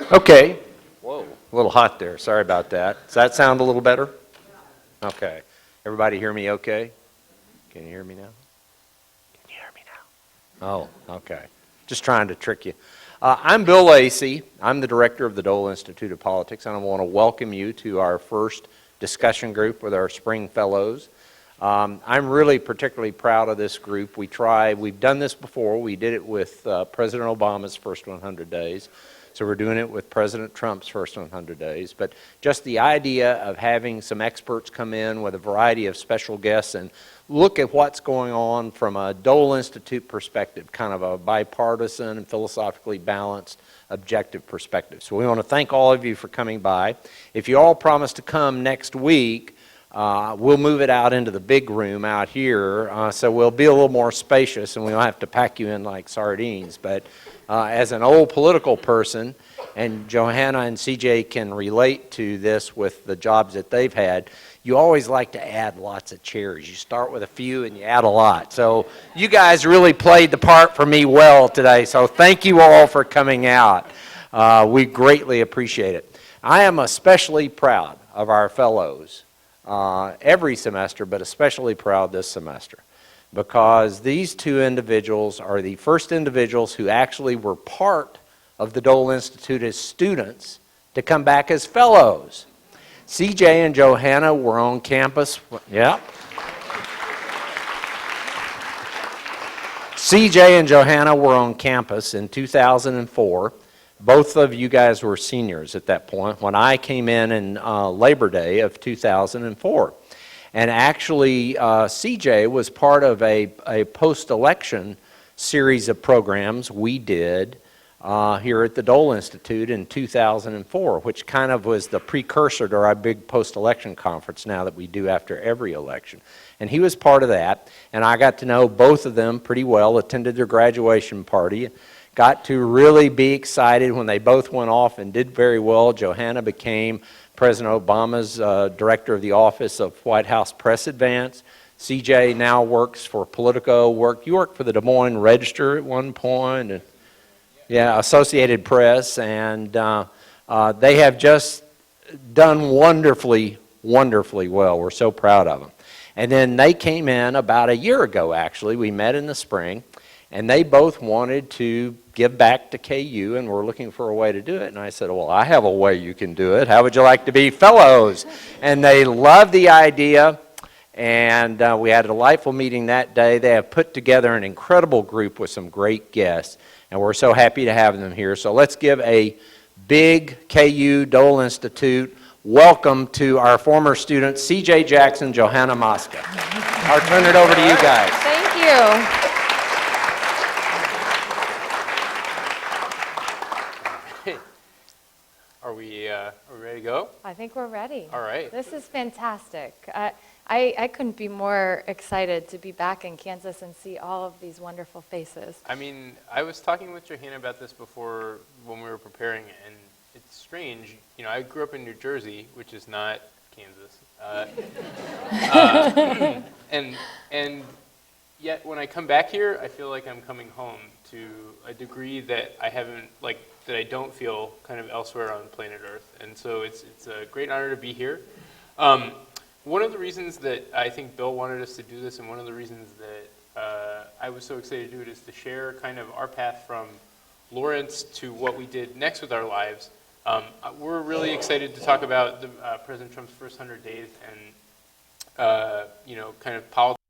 Okay. Whoa, a little hot there. Sorry about that. Does that sound a little better? Okay. Everybody hear me okay? Can you hear me now? Can you hear me now? Oh, okay. Just trying to trick you. I'm Bill Lacey. I'm the director of the Dole Institute of Politics, and I want to welcome you to our first discussion group with our spring fellows. I'm really particularly proud of this group. We've done this before. We did it with President Obama's first 100 days. So we're doing it with President Trump's first 100 days. But just the idea of having some experts come in with a variety of special guests and look at what's going on from a Dole Institute perspective, kind of a bipartisan and philosophically balanced, objective perspective. So we want to thank all of you for coming by. If you all promise to come next week, we'll move it out into the big room out here, so we'll be a little more spacious and we don't have to pack you in like sardines. But as an old political person, and Johanna and CJ can relate to this with the jobs that they've had, you always like to add lots of chairs. You start with a few and you add a lot. So you guys really played the part for me well today, so thank you all for coming out. We greatly appreciate it. I am especially proud of our fellows every semester, but especially proud this semester, because these two individuals are the first individuals who actually were part of the Dole Institute as students to come back as fellows. CJ and Johanna were on campus. Yeah. CJ and Johanna were on campus in 2004. Both of you guys were seniors at that point when I came in Labor Day of 2004. And actually, CJ was part of a post-election series of programs we did here at the Dole Institute in 2004, which kind of was the precursor to our big post-election conference now that we do after every election. And he was part of that, and I got to know both of them pretty well, attended their graduation party, got to really be excited when they both went off and did very well. Johanna became President Obama's director of the Office of White House Press Advance. CJ now works for Politico. You worked for the Des Moines Register at one point, and yeah, Associated Press, and they have just done wonderfully, wonderfully well. We're so proud of them. And then they came in about a year ago, actually. We met in the spring, and they both wanted to give back to KU, and we're looking for a way to do it. And I said, well, I have a way you can do it. How would you like to be fellows? And they loved the idea, and we had a delightful meeting that day. They have put together an incredible group with some great guests, and we're so happy to have them here. So let's give a big KU Dole Institute welcome to our former students, CJ Jackson, Johanna Maska. I'll turn it over to you guys. Thank you. Are we ready to go? I think we're ready. All right. This is fantastic. I couldn't be more excited to be back in Kansas and see all of these wonderful faces. I mean, I was talking with Johanna about this before when we were preparing, and it's strange. You know, I grew up in New Jersey, which is not Kansas. And yet when I come back here, I feel like I'm coming home to a degree that that I don't feel kind of elsewhere on planet Earth. And so it's a great honor to be here. One of the reasons that I think Bill wanted us to do this, and one of the reasons that I was so excited to do it, is to share kind of our path from Lawrence to what we did next with our lives. We're really excited to talk about President Trump's first 100 days and, kind of politics,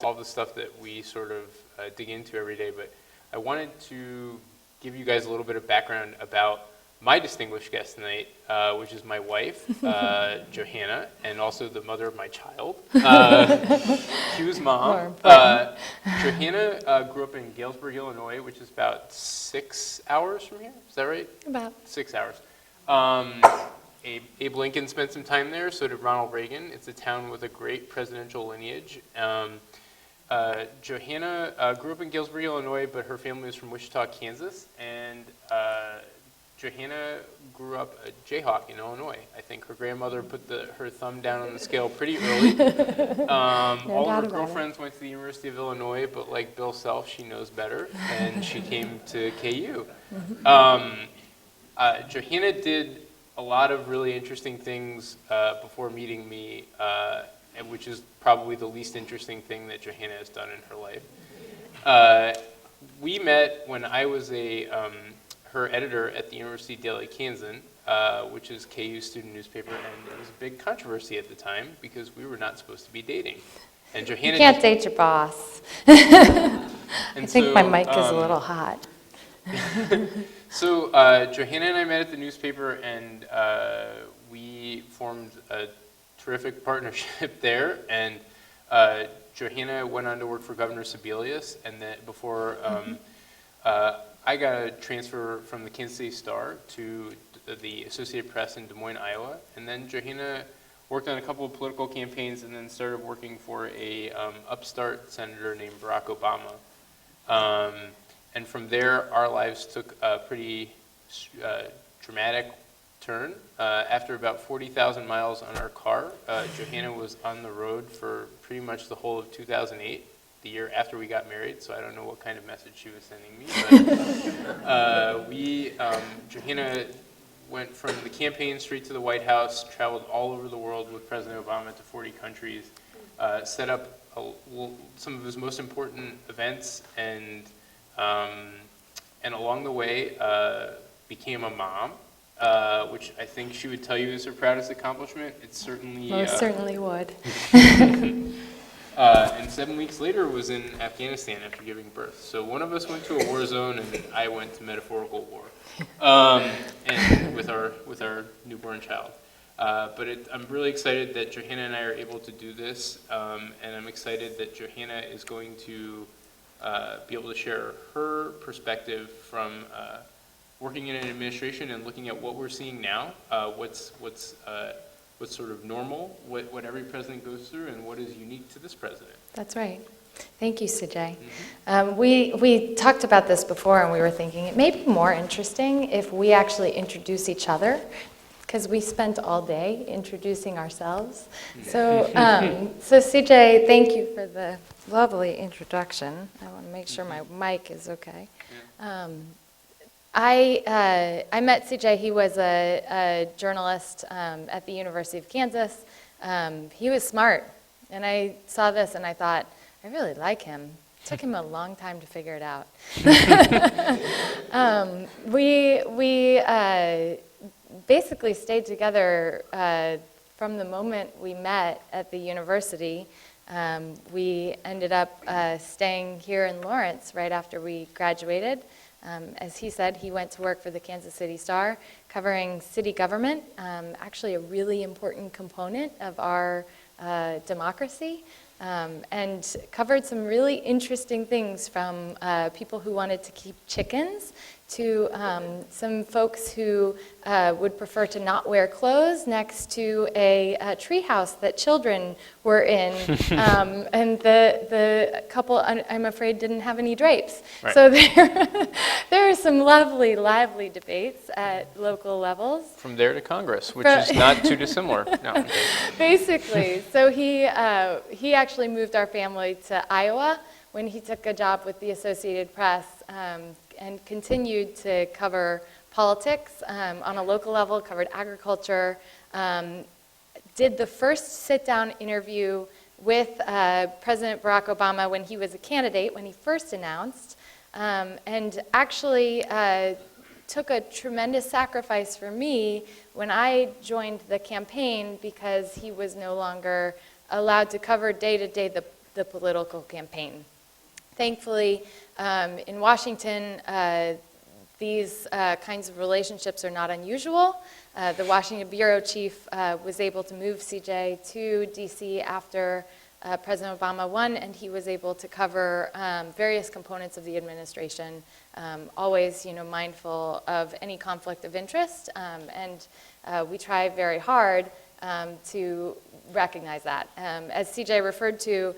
all the stuff that we sort of dig into every day. But I wanted to give you guys a little bit of background about my distinguished guest tonight, which is my wife, Johanna, and also the mother of my child, Q's mom. Johanna grew up in Galesburg, Illinois, which is about 6 hours from here. Is that right? About 6 hours. Abe Lincoln spent some time there, so did Ronald Reagan. It's a town with a great presidential lineage. Johanna grew up in Galesburg, Illinois, but her family was from Wichita, Kansas, and Johanna grew up a Jayhawk in Illinois. I think her grandmother put her thumb down on the scale pretty early. All of her girlfriends went to the University of Illinois, but like Bill Self, she knows better, and she came to KU. Johanna did a lot of really interesting things before meeting me, and which is probably the least interesting thing that Johanna has done in her life. We met when I was her editor at the University Daily Kansan, which is KU's student newspaper, and it was a big controversy at the time because we were not supposed to be dating. And Johanna You can't date your boss. I think my mic is a little hot. So Johanna and I met at the newspaper, and we formed a terrific partnership there. And Johanna went on to work for Governor Sebelius, and then before I got a transfer from the Kansas City Star to the Associated Press in Des Moines, Iowa. And then Johanna worked on a couple of political campaigns, and then started working for a upstart senator named Barack Obama. And from there, our lives took a pretty dramatic turn. After about 40,000 miles on our car, Johanna was on the road for pretty much the whole of 2008, the year after we got married, so I don't know what kind of message she was sending me. But Johanna went from the campaign straight to the White House, traveled all over the world with President Obama to 40 countries, set up some of his most important events, and along the way became a mom, which I think she would tell you is her proudest accomplishment. It's certainly Most certainly would. and 7 weeks later was in Afghanistan after giving birth. So one of us went to a war zone, and I went to metaphorical war, and with our newborn child. But I'm really excited that Johanna and I are able to do this, and I'm excited that Johanna is going to be able to share her perspective from working in an administration and looking at what we're seeing now, what's sort of normal, what every president goes through, and what is unique to this president. That's right. Thank you, CJ. We talked about this before, and we were thinking it may be more interesting if we actually introduce each other, because we spent all day introducing ourselves. So, so CJ, thank you for the lovely introduction. I want to make sure my mic is okay. I met CJ. He was a journalist at the University of Kansas. He was smart, and I saw this and I thought, I really like him. It took him a long time to figure it out. We basically stayed together from the moment we met at the university. We ended up staying here in Lawrence right after we graduated. As he said, he went to work for the Kansas City Star, covering city government, actually a really important component of our democracy, and covered some really interesting things from people who wanted to keep chickens to some folks who would prefer to not wear clothes next to a tree house that children were in. And the couple, I'm afraid, didn't have any drapes. Right. So there are some lovely, lively debates at local levels. From there to Congress, which is not too dissimilar. No. Basically. So he actually moved our family to Iowa when he took a job with the Associated Press, and continued to cover politics on a local level, covered agriculture, did the first sit-down interview with President Barack Obama when he was a candidate, when he first announced, and actually took a tremendous sacrifice for me when I joined the campaign, because he was no longer allowed to cover day-to-day the political campaign. Thankfully, in Washington, these kinds of relationships are not unusual. The Washington bureau chief was able to move CJ to D.C. after President Obama won, and he was able to cover various components of the administration, always, mindful of any conflict of interest, and we try very hard to recognize that. As CJ referred to,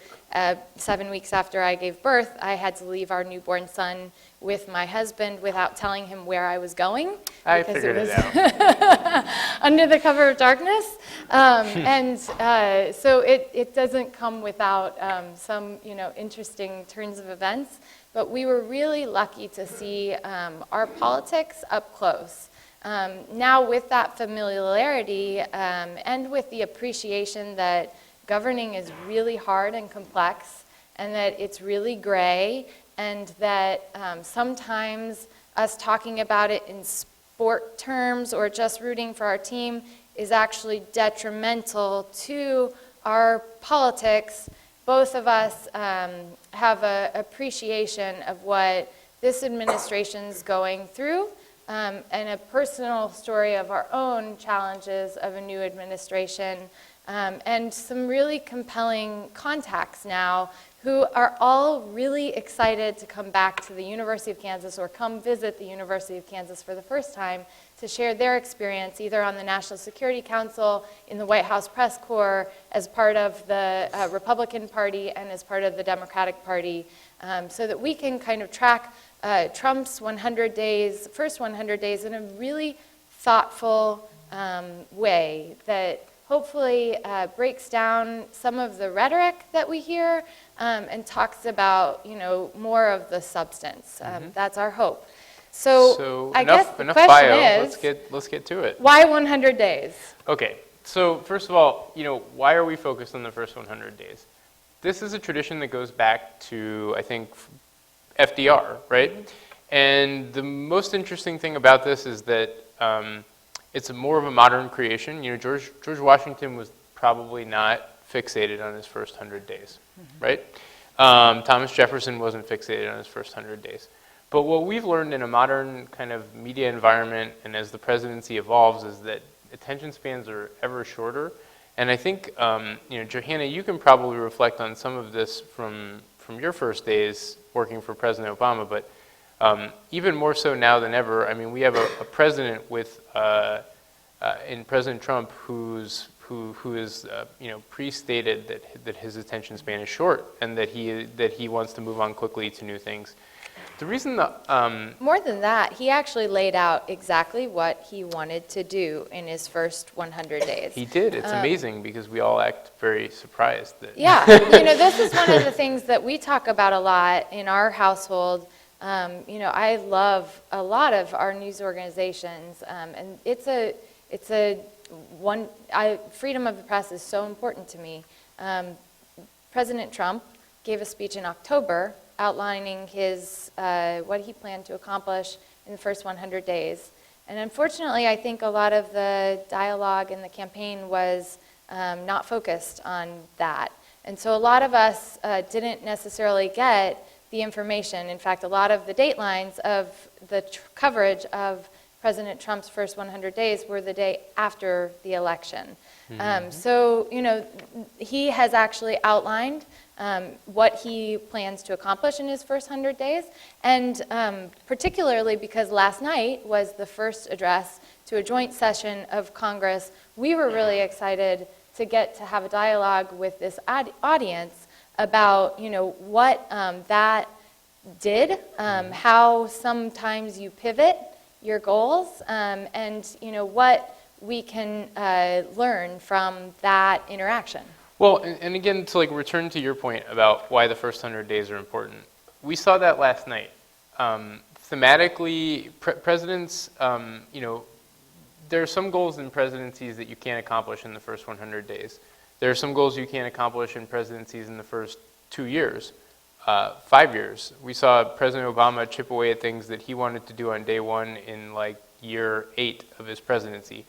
7 weeks after I gave birth, I had to leave our newborn son with my husband without telling him where I was going. I figured it out. Under the cover of darkness. And so it doesn't come without some interesting turns of events. But we were really lucky to see our politics up close. Now with that familiarity and with the appreciation that governing is really hard and complex and that it's really gray and that sometimes us talking about it in sport terms or just rooting for our team is actually detrimental to our politics, both of us have an appreciation of what this administration's going through and a personal story of our own challenges of a new administration and some really compelling contacts now who are all really excited to come back to the University of Kansas or come visit the University of Kansas for the first time to share their experience either on the National Security Council, in the White House Press Corps, as part of the Republican Party and as part of the Democratic Party, so that we can kind of track Trump's 100 days, first 100 days in a really thoughtful way that hopefully breaks down some of the rhetoric that we hear and talks about, you know, more of the substance. That's our hope. So I guess the question bio. is, Let's get to it. why 100 days? Okay, so first of all, you know, why are we focused on the first 100 days? This is a tradition that goes back to, I think, FDR, right? And the most interesting thing about this is that it's more of a modern creation. You know, George Washington was probably not fixated on his first 100 days, right? Thomas Jefferson wasn't fixated on his first 100 days. But what we've learned in a modern kind of media environment and as the presidency evolves is that attention spans are ever shorter. And I think, you know, Johanna, you can probably reflect on some of this from your first days working for President Obama, but even more so now than ever. I mean, we have a president with, in President Trump, who is you know, pre-stated that his attention span is short and that he wants to move on quickly to new things. The reason that More than that, he actually laid out exactly what he wanted to do in his first 100 days. he did, it's amazing because we all act very surprised that. Yeah, you know, this is one of the things that we talk about a lot in our household. You know, I love a lot of our news organizations, and freedom of the press is so important to me. President Trump gave a speech in October outlining his what he planned to accomplish in the first 100 days. And unfortunately, I think a lot of the dialogue in the campaign was not focused on that. And so a lot of us didn't necessarily get the information. In fact, a lot of the datelines of the coverage of President Trump's first 100 days were the day after the election. So, you know, he has actually outlined what he plans to accomplish in his first 100 days, and particularly because last night was the first address to a joint session of Congress, we were really excited to get to have a dialogue with this audience about, you know, what that did, how sometimes you pivot your goals, and, you know, what we can learn from that interaction. Well, and again, to like return to your point about why the first 100 days are important, we saw that last night. Thematically, presidents, you know, there are some goals in presidencies that you can't accomplish in the first 100 days. There are some goals you can't accomplish in presidencies in the first 2 years, 5 years. We saw President Obama chip away at things that he wanted to do on day one in like year 8 of his presidency.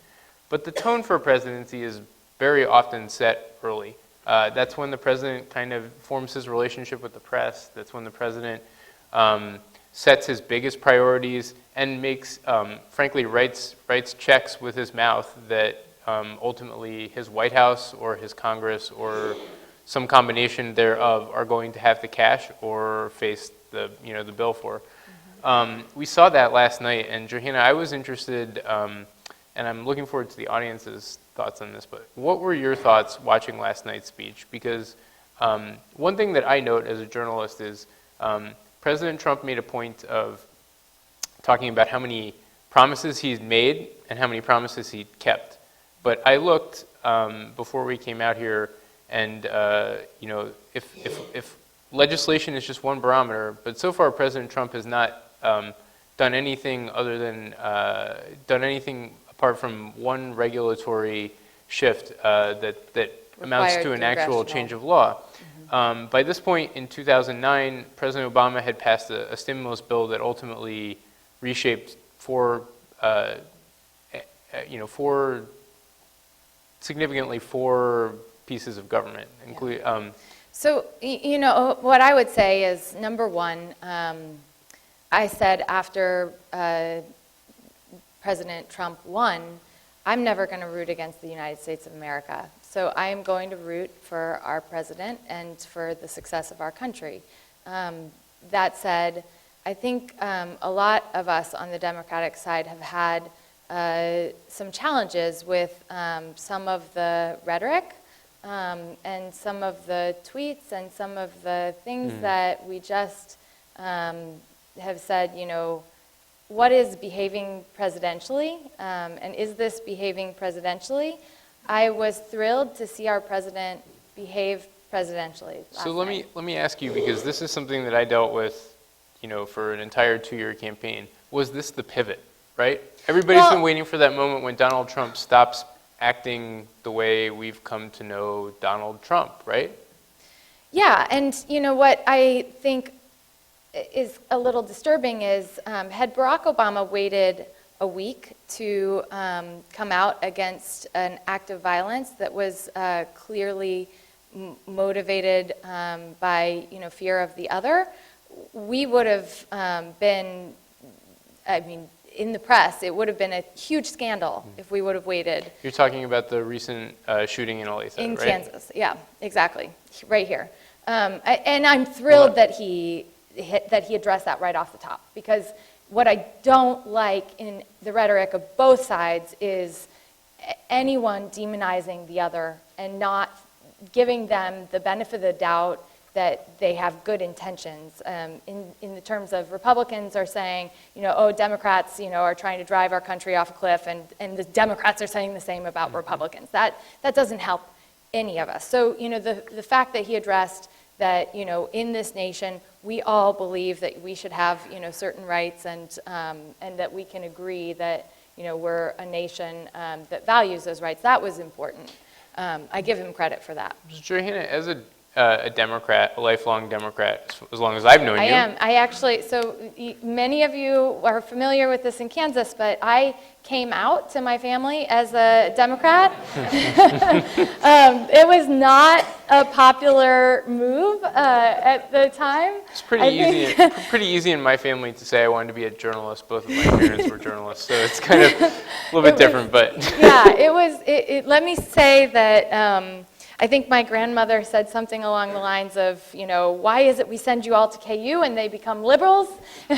But the tone for a presidency is very often set early. That's when the president kind of forms his relationship with the press. That's when the president sets his biggest priorities and makes, frankly, writes checks with his mouth that ultimately his White House or his Congress or some combination thereof are going to have to cash or face the bill for. We saw that last night, and Johanna, I was interested, and I'm looking forward to the audience's thoughts on this, but what were your thoughts watching last night's speech? Because one thing that I note as a journalist is President Trump made a point of talking about how many promises he's made and how many promises he kept. But I looked before we came out here, and you know, if legislation is just one barometer, but so far President Trump has not done anything other than done anything apart from one regulatory shift that amounts to an actual change of law. By this point in 2009, President Obama had passed a stimulus bill that ultimately reshaped significantly four pieces of government, including. So, what I would say is, number one, I said after President Trump won, I'm never going to root against the United States of America. So I am going to root for our president and for the success of our country. That said, I think a lot of us on the Democratic side have had some challenges with some of the rhetoric and some of the tweets and some of the things that we just have said, what is behaving presidentially, and is this behaving presidentially? I was thrilled to see our president behave presidentially last So let night. me ask you, because this is something that I dealt with, for an entire 2-year campaign. Was this the pivot, right? Everybody's been waiting for that moment when Donald Trump stops acting the way we've come to know Donald Trump, right? Yeah, and what I think is a little disturbing is had Barack Obama waited a week to come out against an act of violence that was clearly motivated by fear of the other, we would have been, in the press, it would have been a huge scandal if we would have waited. You're talking about the recent shooting in Olathe, In right? Kansas, yeah, exactly, right here. And I'm thrilled that he addressed that right off the top, because what I don't like in the rhetoric of both sides is anyone demonizing the other and not giving them the benefit of the doubt that they have good intentions. In the terms of Republicans are saying, Democrats, are trying to drive our country off a cliff, and the Democrats are saying the same about Republicans. That doesn't help any of us. So, the fact that he addressed that, in this nation, we all believe that we should have, certain rights, and that we can agree that, we're a nation that values those rights. That was important. I give him credit for that. Johanna, as a Democrat, a lifelong Democrat, as long as I've known you. I am. I actually, so many of you are familiar with this in Kansas, but I came out to my family as a Democrat. It was not a popular move at the time. It's pretty easy in my family to say I wanted to be a journalist. Both of my parents were journalists, so it's kind of a little bit different, but. Yeah, it was, let me say that I think my grandmother said something along the lines of, why is it we send you all to KU and they become liberals? And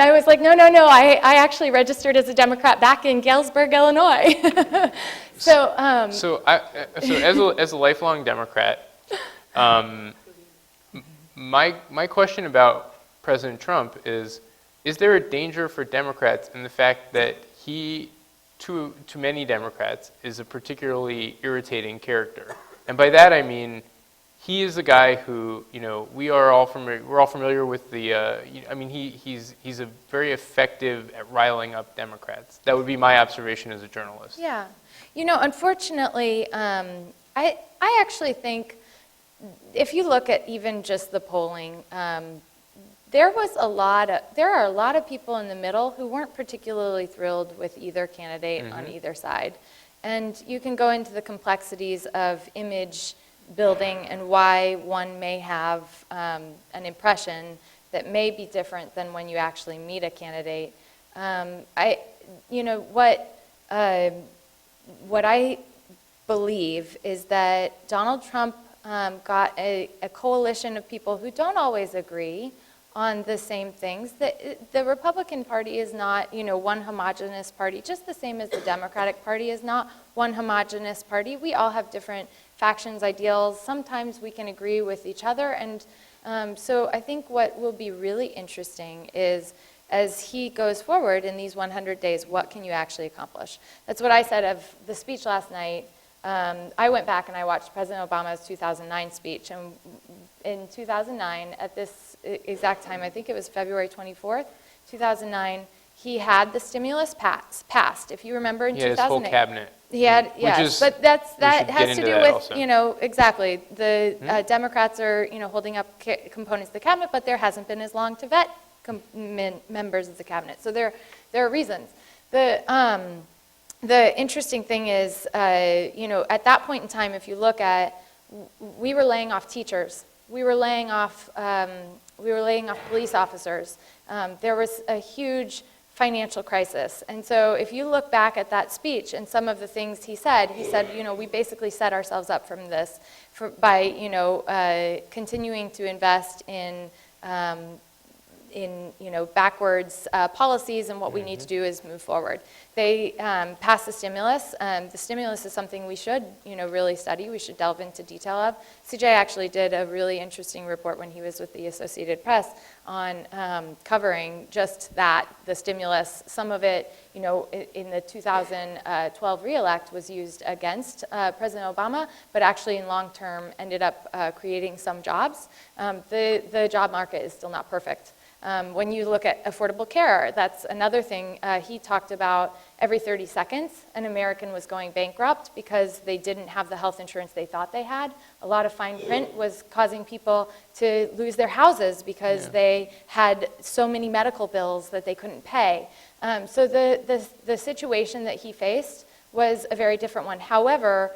I was like, no, I actually registered as a Democrat back in Galesburg, Illinois. So as a lifelong Democrat, my question about President Trump is there a danger for Democrats in the fact that he, to many Democrats, is a particularly irritating character? And by that I mean he is a guy who, we're all familiar with the. He's a very effective at riling up Democrats. That would be my observation as a journalist. Yeah, unfortunately, I actually think if you look at even just the polling. There are a lot of people in the middle who weren't particularly thrilled with either candidate on either side. And you can go into the complexities of image building and why one may have an impression that may be different than when you actually meet a candidate. What I believe is that Donald Trump got a coalition of people who don't always agree on the same things. The Republican Party is not, one homogenous party, just the same as the Democratic Party is not one homogenous party. We all have different factions, ideals. Sometimes we can agree with each other. And so I think what will be really interesting is, as he goes forward in these 100 days, what can you actually accomplish? That's what I said of the speech last night. I went back and I watched President Obama's 2009 speech, and in 2009, at this exact time, I think it was February 24th, 2009, he had the stimulus passed. If you remember in He had 2008. his full cabinet. He had, yes, but that should has get to into do that with, also. exactly. The Democrats are, holding up components of the cabinet, but there hasn't been as long to vet members of the cabinet. So there are reasons. The interesting thing is, at that point in time, if you look at, we were laying off teachers. We were laying off police officers. There was a huge financial crisis. And so if you look back at that speech and some of the things he said, we basically set ourselves up from this by continuing to invest in backwards policies, and what we need to do is move forward. They passed the stimulus. The stimulus is something we should, really study. We should delve into detail of. CJ actually did a really interesting report when he was with the Associated Press on covering just that, the stimulus. Some of it, in the 2012 re-elect was used against President Obama, but actually in long term ended up creating some jobs. The job market is still not perfect. When you look at affordable care, that's another thing. He talked about every 30 seconds an American was going bankrupt because they didn't have the health insurance they thought they had. A lot of fine print was causing people to lose their houses because they had so many medical bills that they couldn't pay. So the situation that he faced was a very different one. However,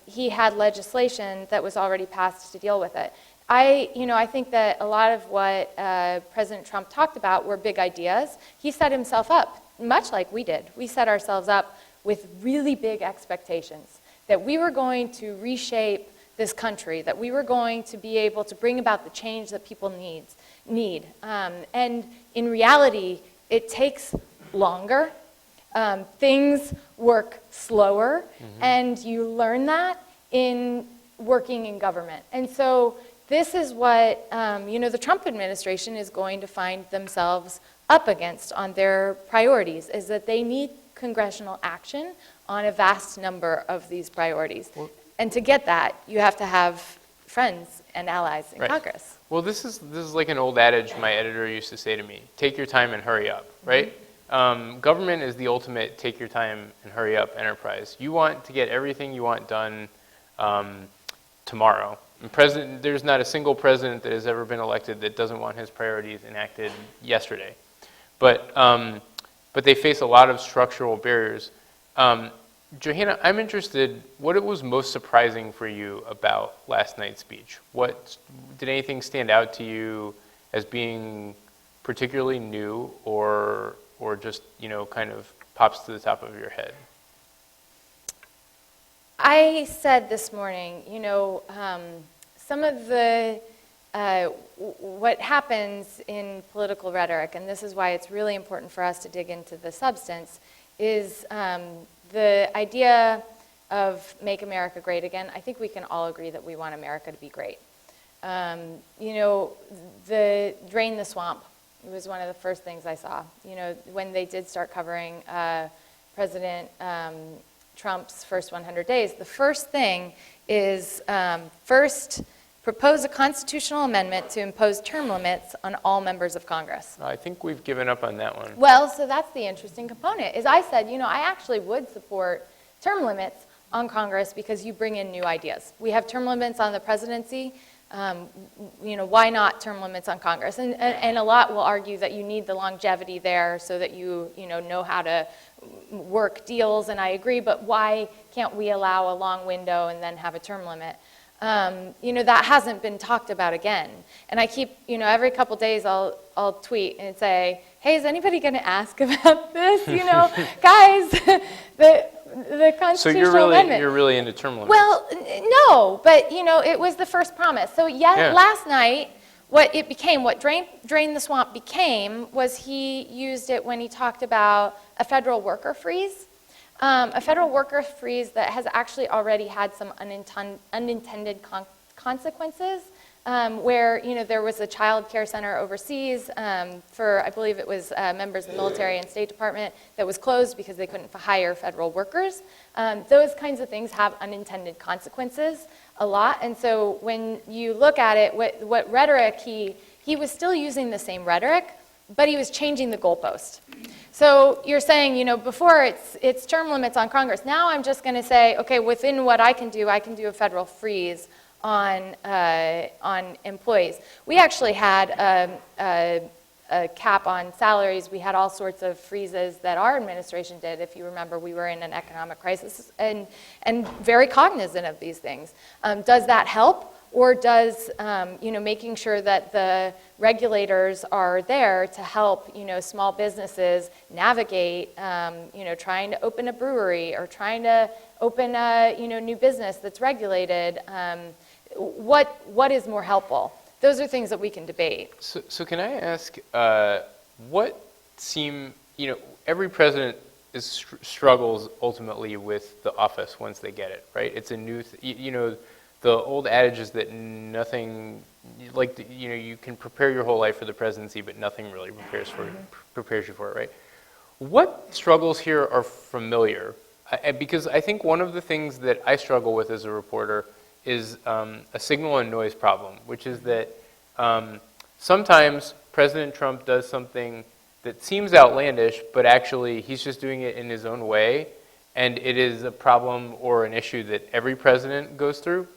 he had legislation that was already passed to deal with it. I think that a lot of what President Trump talked about were big ideas. He set himself up, much like we did. We set ourselves up with really big expectations that we were going to reshape this country, that we were going to be able to bring about the change that people need. And in reality, it takes longer. Things work slower, and you learn that in working in government. And so this is what the Trump administration is going to find themselves up against on their priorities, is that they need congressional action on a vast number of these priorities. And to get that, you have to have friends and allies in Congress. Well, this is like an old adage my editor used to say to me: take your time and hurry up, right? Government is the ultimate take your time and hurry up enterprise. You want to get everything you want done tomorrow. And there's not a single president that has ever been elected that doesn't want his priorities enacted yesterday. But they face a lot of structural barriers. Johanna, I'm interested, what was most surprising for you about last night's speech? Did anything stand out to you as being particularly new or just, kind of pops to the top of your head? I said this morning, some of the, what happens in political rhetoric, and this is why it's really important for us to dig into the substance, is the idea of make America great again. I think we can all agree that we want America to be great. The drain the swamp, it was one of the first things I saw. When they did start covering President Trump's first 100 days, the first thing is first propose a constitutional amendment to impose term limits on all members of Congress. I think we've given up on that one. Well, so that's the interesting component, is I said, I actually would support term limits on Congress because you bring in new ideas. We have term limits on the presidency. Why not term limits on Congress? And a lot will argue that you need the longevity there so that you know how to work deals, and I agree, but why can't we allow a long window and then have a term limit? That hasn't been talked about again. And I keep, every couple days I'll tweet and say, hey, is anybody going to ask about this? Guys, the constitutional amendment. So you're really into term limits? Well, no, but it was the first promise. So last night, what Drain the Swamp became was he used it when he talked about a federal worker freeze. A federal worker freeze that has actually already had some unintended consequences, where there was a child care center overseas for, I believe it was members of the military and State Department, that was closed because they couldn't hire federal workers. Those kinds of things have unintended consequences a lot, and so when you look at it, what rhetoric he he was still using the same rhetoric, but he was changing the goalpost. So you're saying, you know, before it's term limits on Congress. Now I'm just going to say, okay, within what I can do a federal freeze on employees. We actually had a cap on salaries. We had all sorts of freezes that our administration did. If you remember, we were in an economic crisis and very cognizant of these things. Does that help? Or does, you know, making sure that the regulators are there to help, you know, small businesses navigate, you know, trying to open a brewery or trying to open a, you know, new business that's regulated, what is more helpful? Those are things that we can debate. So can I ask, you know, every president struggles ultimately with the office once they get it, right? It's a new, you know, the old adage is that nothing, like, you know, you can prepare your whole life for the presidency, but nothing really prepares you for it, right? What struggles here are familiar? Because I think one of the things that I struggle with as a reporter is a signal and noise problem, which is that sometimes President Trump does something that seems outlandish, but actually he's just doing it in his own way, and it is a problem or an issue that every president goes through.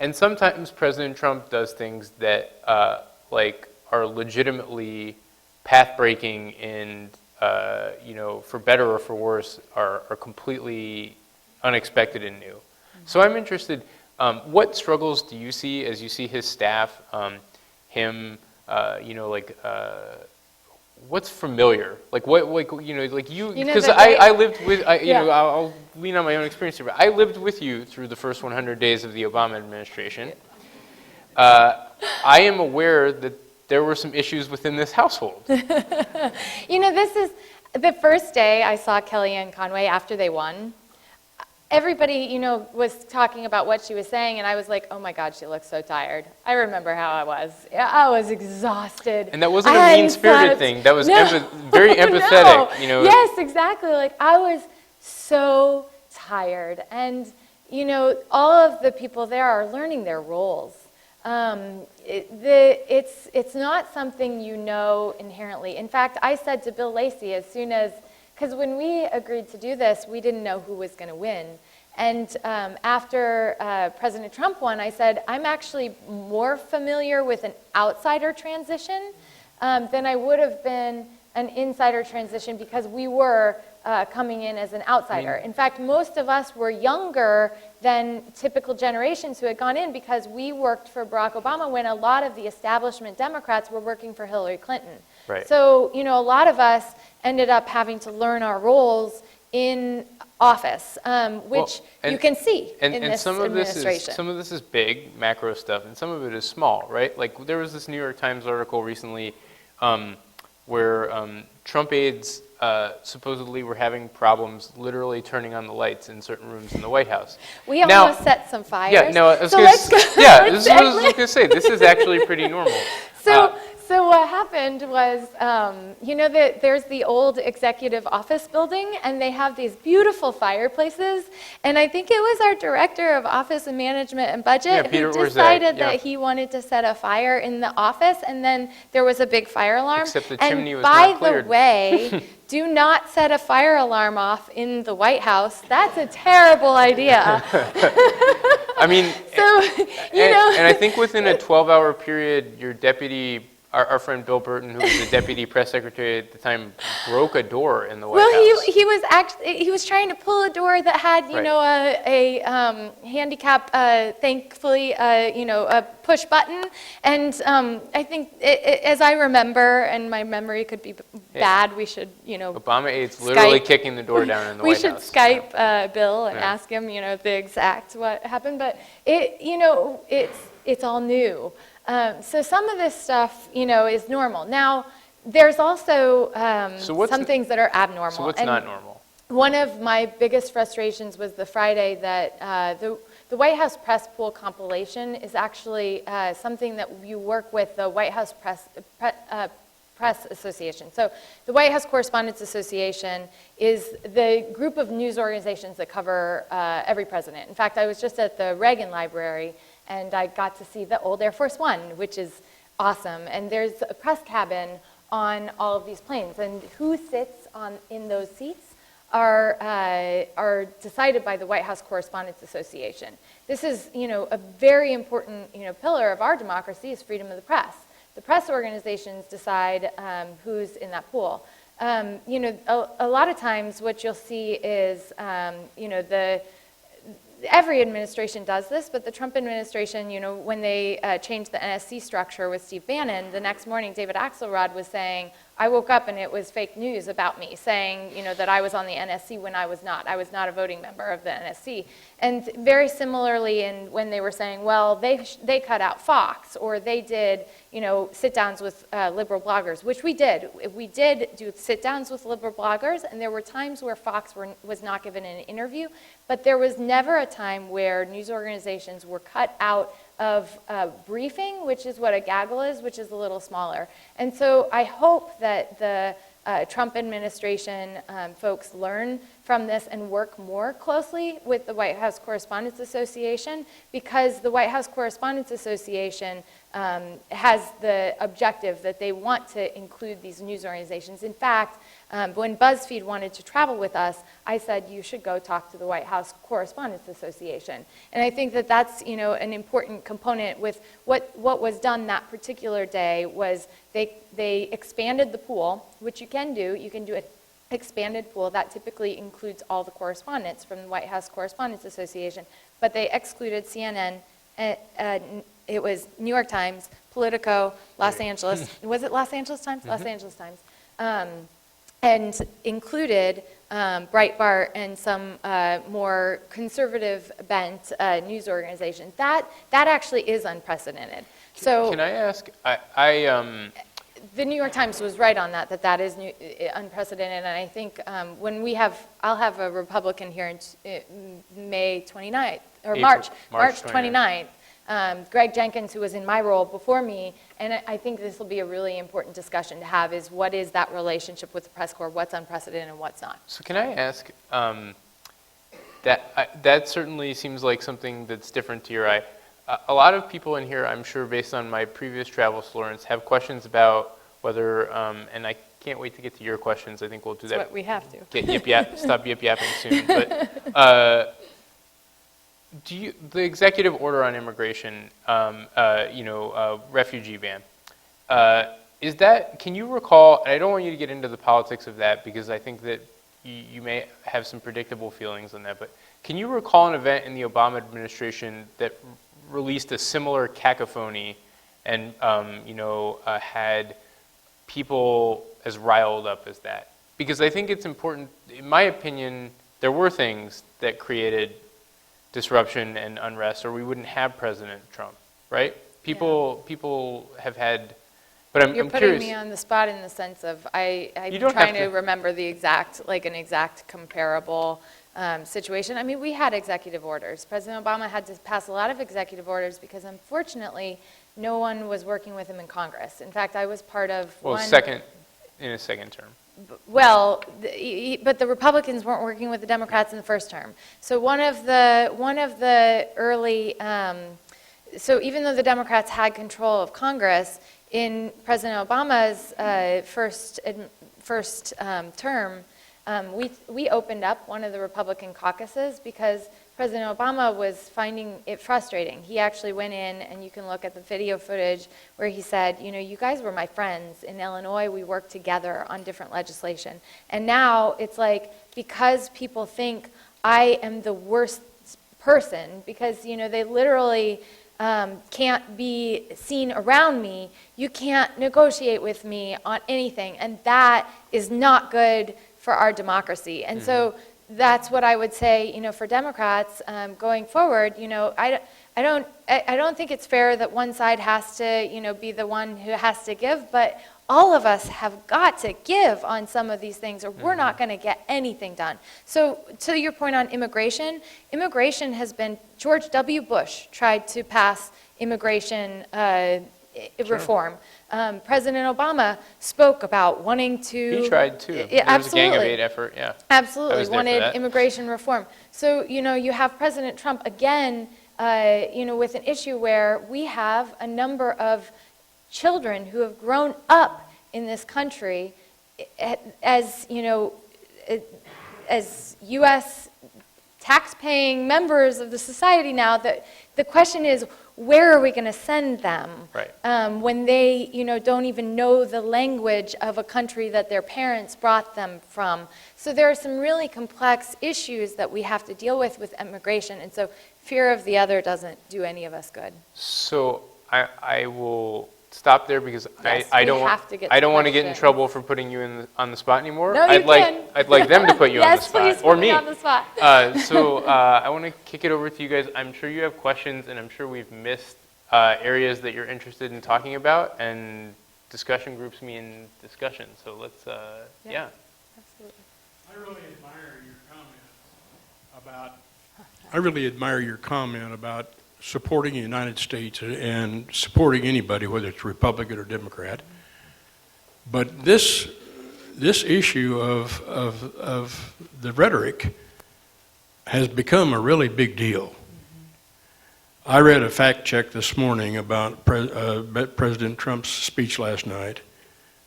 And sometimes President Trump does things that like are legitimately path-breaking and you know, for better or for worse, are completely unexpected and new. So I'm interested. What struggles do you see as you see his staff, him, you know, like, what's familiar? Like, you know, like you, because I lived with, you know, I'll lean on my own experience here, but I lived with you through the first 100 days of the Obama administration. I am aware that there were some issues within this household. You know, this is the first day I saw Kellyanne Conway after they won. Everybody, you know, was talking about what she was saying, and I was like, oh my God, she looks so tired. I remember how I was. I was exhausted. And that wasn't a mean-spirited thing. That was very empathetic, no. you know. Yes, exactly. Like, I was so tired. And, you know, all of the people there are learning their roles. It's not something you know inherently. In fact, I said to Bill Lacey as soon as, because when we agreed to do this, we didn't know who was going to win. And after President Trump won, I said, I'm actually more familiar with an outsider transition than I would have been an insider transition, because we were coming in as an outsider. In fact, most of us were younger than typical generations who had gone in, because we worked for Barack Obama when a lot of the establishment Democrats were working for Hillary Clinton. Right. So, you know, a lot of us ended up having to learn our roles in office, which you can see in this administration. Some of this is big, macro stuff, and some of it is small, right? Like, there was this New York Times article recently where Trump aides supposedly were having problems literally turning on the lights in certain rooms in the White House. We almost set some fires. Yeah, no, I was so going let's go. Yeah, this is what I was going to say. This is actually pretty normal. So what happened was, you know, there's the old executive office building, and they have these beautiful fireplaces. And I think it was our director of office and management and budget who decided that he wanted to set a fire in the office, and then there was a big fire alarm. Except the chimney was not cleared. By the way, do not set a fire alarm off in the White House. That's a terrible idea. I mean, so, you know. And I think within a 12-hour period, your deputy, our friend Bill Burton, who was the deputy press secretary at the time, broke a door in the White House. Well, he was trying to pull a door that had, you know, a handicap, thankfully, you know, a push button. And I think, as I remember, and my memory could be bad, we should, you know, Obama aides literally kicking the door down in the White House. We should Skype Bill and ask him, you know, the exact what happened. But you know, it's all new. So some of this stuff, you know, is normal. Now, there's also some things that are abnormal. So what's not normal? One of my biggest frustrations was the Friday that the White House Press Pool compilation is actually something that you work with the White House Press Association. So the White House Correspondents Association is the group of news organizations that cover every president. In fact, I was just at the Reagan Library, and I got to see the old Air Force One, which is awesome. And there's a press cabin on all of these planes, and who sits in those seats are decided by the White House Correspondents Association. This is, a very important, pillar of our democracy is freedom of the press. The press organizations decide who's in that pool. A lot of times what you'll see is, every administration does this, but the Trump administration, when they changed the NSC structure with Steve Bannon, the next morning David Axelrod was saying, I woke up and it was fake news about me, saying, that I was on the NSC when I was not. I was not a voting member of the NSC. And very similarly, when they were saying, well, they cut out Fox, or they did, sit-downs with liberal bloggers, which we did. We did do sit-downs with liberal bloggers, and there were times where Fox was not given an interview, but there was never a time where news organizations were cut out of briefing, which is what a gaggle is, which is a little smaller. And so I hope that the Trump administration folks learn from this and work more closely with the White House Correspondents Association, because the White House Correspondents Association has the objective that they want to include these news organizations. In fact, when BuzzFeed wanted to travel with us, I said, you should go talk to the White House Correspondents Association. And I think that that's, an important component with what was done that particular day was they expanded the pool, which you can do. You can do an expanded pool that typically includes all the correspondents from the White House Correspondents Association, but they excluded CNN. It was New York Times, Politico, Los Angeles. Was it Los Angeles Times? Los Angeles Times. And included Breitbart and some more conservative bent news organizations. That actually is unprecedented. So can I ask, the New York Times was right on that is unprecedented, and I think I'll have a Republican here in May 29th, or March 29th, Greg Jenkins, who was in my role before me, and I think this will be a really important discussion to have, is what is that relationship with the press corps, what's unprecedented and what's not. So can I ask, that certainly seems like something that's different to your eye. A lot of people in here, I'm sure based on my previous travels to Lawrence, have questions about whether, and I can't wait to get to your questions, I think we'll do that. That's what we have to. Stop yip-yapping soon. But the executive order on immigration, refugee ban, is that, can you recall, and I don't want you to get into the politics of that because I think that you may have some predictable feelings on that, but can you recall an event in the Obama administration that released a similar cacophony and, had people as riled up as that? Because I think it's important, in my opinion, there were things that created disruption and unrest, or we wouldn't have President Trump, right? People have had, but I'm curious. You're putting me on the spot in the sense of I'm trying to remember the exact comparable situation. I mean, we had executive orders. President Obama had to pass a lot of executive orders because, unfortunately, no one was working with him in Congress. In fact, I was part of one. In a second term. Well, but the Republicans weren't working with the Democrats in the first term. So one of the early, so even though the Democrats had control of Congress, in President Obama's first term, we opened up one of the Republican caucuses because President Obama was finding it frustrating. He actually went in, and you can look at the video footage where he said, you guys were my friends. In Illinois, we worked together on different legislation. And now it's like, because people think I am the worst person, because, they literally can't be seen around me, you can't negotiate with me on anything. And that is not good for our democracy. And so that's what I would say, for Democrats going forward. I don't think it's fair that one side has to, be the one who has to give, but all of us have got to give on some of these things, or we're not going to get anything done. So to your point on immigration has been, George W. Bush tried to pass immigration reform. President Obama spoke about wanting to... He tried too. There was a Gang of Eight effort, yeah. Absolutely, wanted immigration reform. So, you have President Trump again, with an issue where we have a number of children who have grown up in this country as, as U.S. tax-paying members of the society now, that the question is, where are we going to send them when they, don't even know the language of a country that their parents brought them from? So there are some really complex issues that we have to deal with immigration, and so fear of the other doesn't do any of us good. So I will stop there because Yes, I we don't have to get I don't to want to get in questions. trouble for putting you on the spot anymore. No, you can. I'd like them to put you on the Yes, spot, please or put me on the spot. So I want to kick it over to you guys. I'm sure you have questions, and I'm sure we've missed areas that you're interested in talking about, and discussion groups mean discussion. So let's, yeah. Absolutely. I really admire your comment about supporting the United States and supporting anybody, whether it's Republican or Democrat. But this issue of the rhetoric has become a really big deal. I read a fact check this morning about President Trump's speech last night,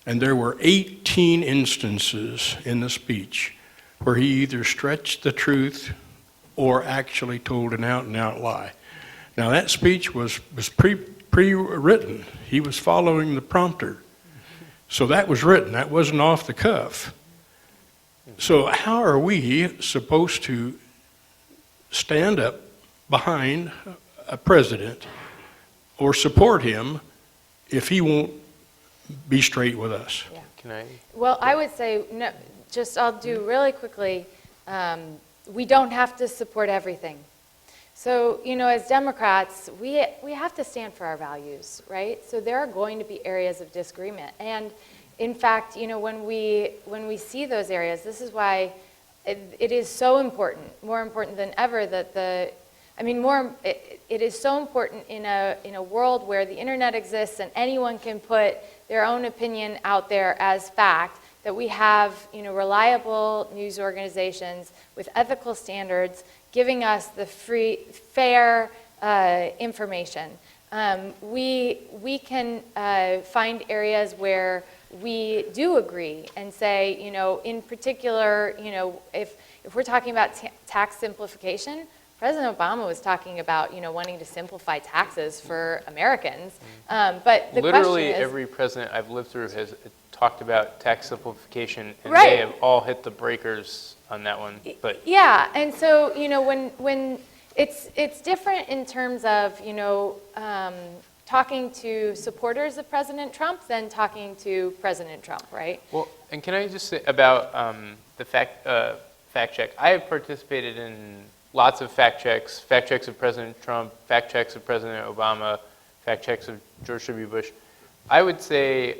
and there were 18 instances in the speech where he either stretched the truth or actually told an out-and-out lie. Now that speech was pre-written. He was following the prompter. So that was written. That wasn't off the cuff. So how are we supposed to stand up behind a president or support him if he won't be straight with us? Yeah. Can I? Well, I would say, no, I'll do really quickly, we don't have to support everything. So, as Democrats, we have to stand for our values, right? So there are going to be areas of disagreement. And in fact, when we see those areas, this is why it is so important, more important than ever, that it is so important in a world where the internet exists and anyone can put their own opinion out there as fact, that we have reliable news organizations with ethical standards giving us the free, fair information. We can find areas where we do agree and say, in particular, if we're talking about tax simplification, President Obama was talking about, wanting to simplify taxes for Americans. But the Literally question is, every president I've lived through has talked about tax simplification, and Right. they have all hit the breakers on that one. But yeah, and so when it's different in terms of talking to supporters of President Trump than talking to President Trump, right? well, and can I just say about the fact check? I have participated in lots of fact checks of President Trump, fact checks of President Obama, fact checks of George W. Bush. I would say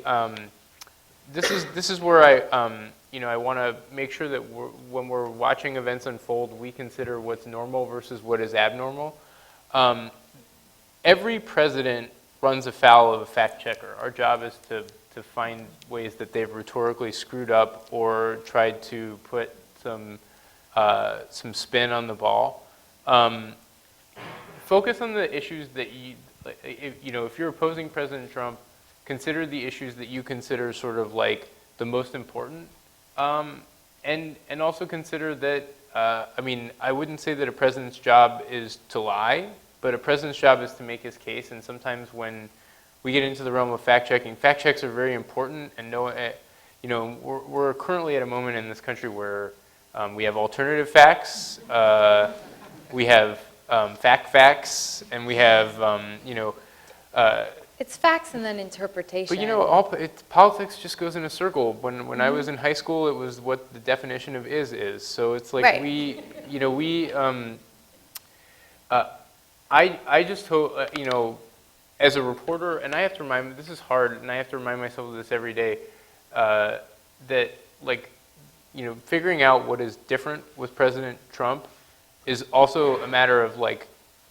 this is where I want to make sure that when we're watching events unfold, we consider what's normal versus what is abnormal. Every president runs afoul of a fact checker. Our job is to find ways that they've rhetorically screwed up or tried to put some spin on the ball. Focus on the issues that if you're opposing President Trump, consider the issues that you consider sort of like the most important, and also consider that. I wouldn't say that a president's job is to lie, but a president's job is to make his case. And sometimes when we get into the realm of fact checking, fact checks are very important. And we're currently at a moment in this country where we have alternative facts, we have facts, and we have It's facts and then interpretation. But politics just goes in a circle. When I was in high school, it was what the definition of is. So it's like Right. I just hope, as a reporter, and I have to this is hard, and I have to remind myself of this every day, that figuring out what is different with President Trump is also a matter of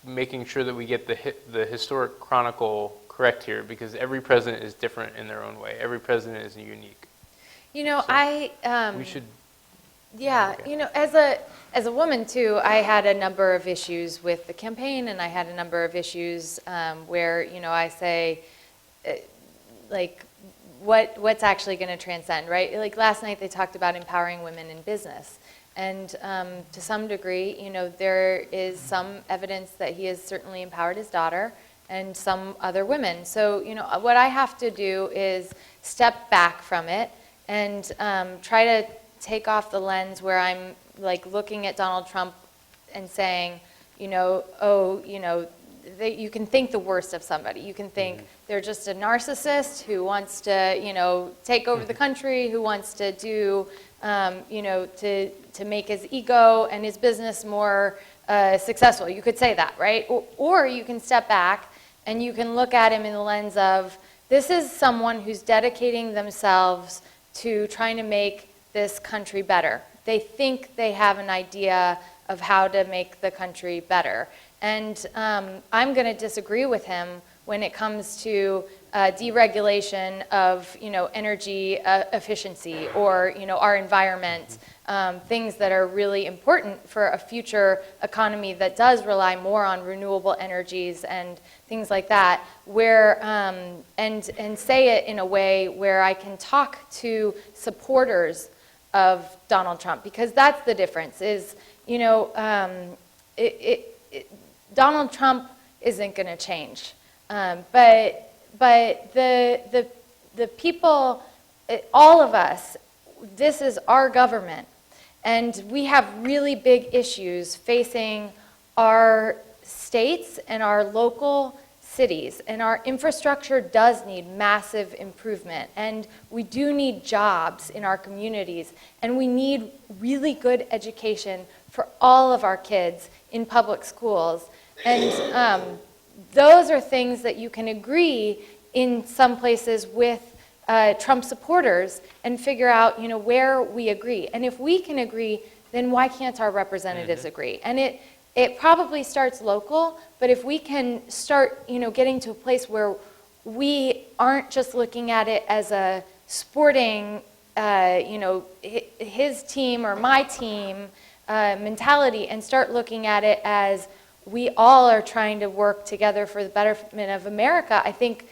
making sure that we get the historic chronicle correct here, because every president is different in their own way. Every president is unique. We should. Yeah, Okay. as a woman too, I had a number of issues with the campaign, and I had a number of issues where I say, like what's actually going to transcend, right? Like last night they talked about empowering women in business. And to some degree, you know, there is some evidence that he has certainly empowered his daughter and some other women. So, you know, what I have to do is step back from it and try to take off the lens where I'm like looking at Donald Trump and saying, you know, oh, you know, you can think the worst of somebody. You can think they're just a narcissist who wants to, you know, take over the country, who wants to do, you know, to make his ego and his business more successful. You could say that, right? Or you can step back and you can look at him in the lens of, this is someone who's dedicating themselves to trying to make this country better. They think they have an idea of how to make the country better. And I'm going to disagree with him when it comes to deregulation of, you know, energy efficiency or, you know, our environment, things that are really important for a future economy that does rely more on renewable energies and things like that, where and say it in a way where I can talk to supporters of Donald Trump, because that's the difference. Is, you know, Donald Trump isn't going to change, but the people, all of us, this is our government, and we have really big issues facing our states and our local cities, and our infrastructure does need massive improvement, and we do need jobs in our communities, and we need really good education for all of our kids in public schools. And those are things that you can agree in some places with Trump supporters and figure out, you know, where we agree. And if we can agree, then why can't our representatives agree? And it probably starts local, but if we can start, you know, getting to a place where we aren't just looking at it as a sporting, you know, his team or my team mentality, and start looking at it as we all are trying to work together for the betterment of America, I think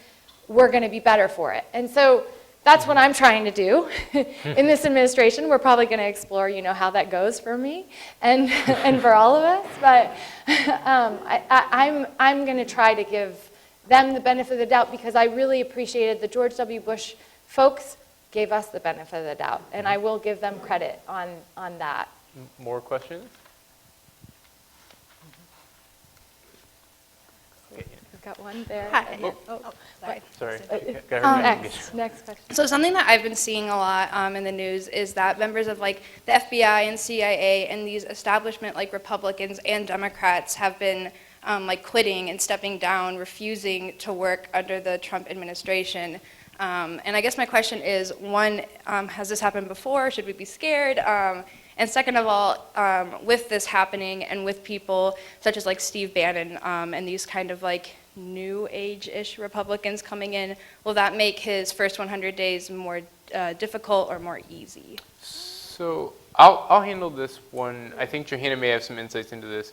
we're going to be better for it. And so that's what I'm trying to do in this administration. We're probably going to explore, you know, how that goes for me and and for all of us. But I'm going to try to give them the benefit of the doubt, because I really appreciated the George W. Bush folks gave us the benefit of the doubt, and I will give them credit on that. More questions? We've got one there. Hi. Oh, Sorry. next question. So something that I've been seeing a lot in the news is that members of like the FBI and CIA and these establishment like Republicans and Democrats have been like quitting and stepping down, refusing to work under the Trump administration. And I guess my question is, one, has this happened before? Should we be scared? And second of all, with this happening and with people such as like Steve Bannon and these kind of like new age-ish Republicans coming in, will that make his first 100 days more difficult or more easy? So I'll handle this one. I think Johanna may have some insights into this.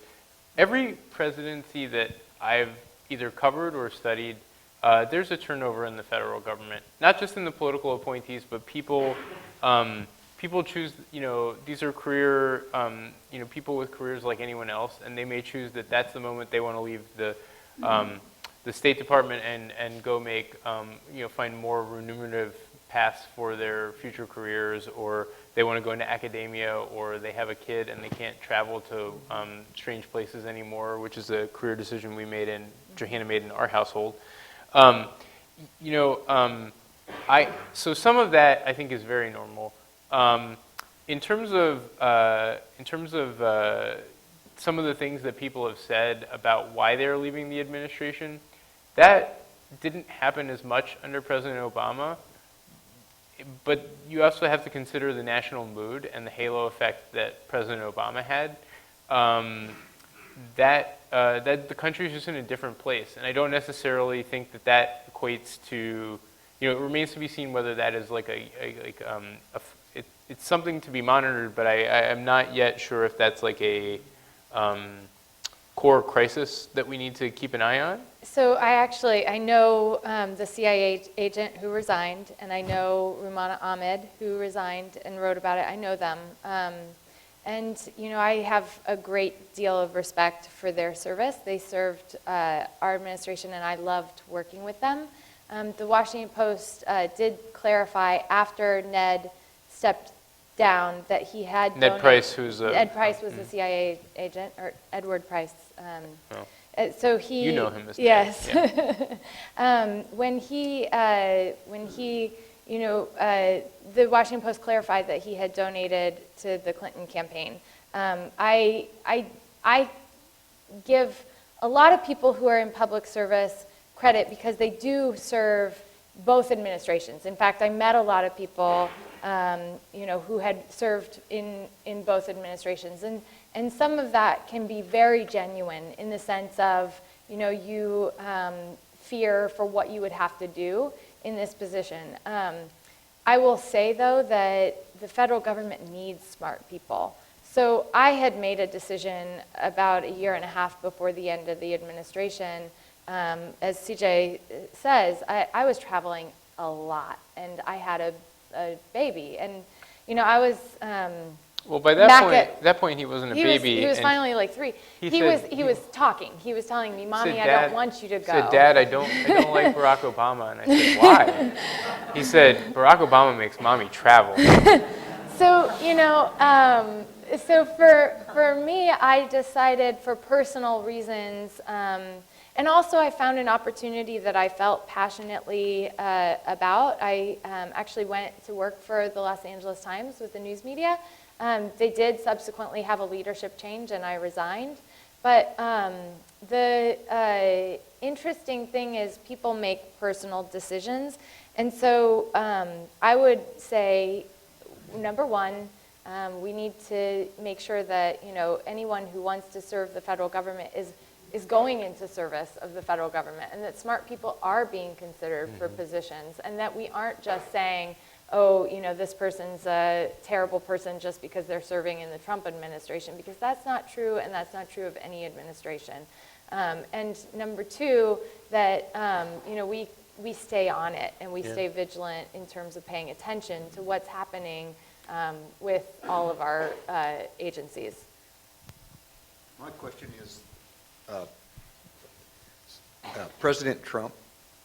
Every presidency that I've either covered or studied, there's a turnover in the federal government, not just in the political appointees, but people choose, you know, these are career, you know, people with careers like anyone else, and they may choose that that's the moment they want to leave the State Department and go make, you know, find more remunerative paths for their future careers, or they want to go into academia, or they have a kid and they can't travel to strange places anymore, which is a career decision we made and Johanna made in our household. You know, so some of that I think is very normal. In terms of some of the things that people have said about why they're leaving the administration, that didn't happen as much under President Obama. But you also have to consider the national mood and the halo effect that President Obama had. That the country is just in a different place, and I don't necessarily think that equates to, you know, it remains to be seen whether that is like it's something to be monitored, but I am not yet sure if that's like a core crisis that we need to keep an eye on? So I know the CIA agent who resigned, and I know Rumana Ahmed who resigned and wrote about it. I know them. And, I have a great deal of respect for their service. They served our administration, and I loved working with them. The Washington Post did clarify after Ned stepped down that he had Ned Price, who's a... Ed Price was the CIA agent, or Edward Price. So he... You know him as yes. Yeah. When he, the Washington Post clarified that he had donated to the Clinton campaign. I give a lot of people who are in public service credit because they do serve both administrations. In fact, I met a lot of people, who had served in both administrations, and some of that can be very genuine in the sense of, you fear for what you would have to do in this position. I will say, though, that the federal government needs smart people. So I had made a decision about a year and a half before the end of the administration. As CJ says, I was traveling a lot, and I had a baby, and I was. Well, by that point, he wasn't a baby. He was and finally like 3. He was talking. He was telling me, "Mommy, said, I "Dad," don't want you to go." He said, "Dad, I don't like Barack Obama." And I said, "Why?" He said, "Barack Obama makes mommy travel." So so for me, I decided for personal reasons. And also, I found an opportunity that I felt passionately about. I actually went to work for the Los Angeles Times with the news media. They did subsequently have a leadership change, and I resigned. But the interesting thing is people make personal decisions. And so I would say, number one, we need to make sure that anyone who wants to serve the federal government is going into service of the federal government, and that smart people are being considered for positions, and that we aren't just saying, oh, this person's a terrible person just because they're serving in the Trump administration, because that's not true, and that's not true of any administration. And number two, that we stay on it, and we stay vigilant in terms of paying attention to what's happening with all of our agencies. My question is, President Trump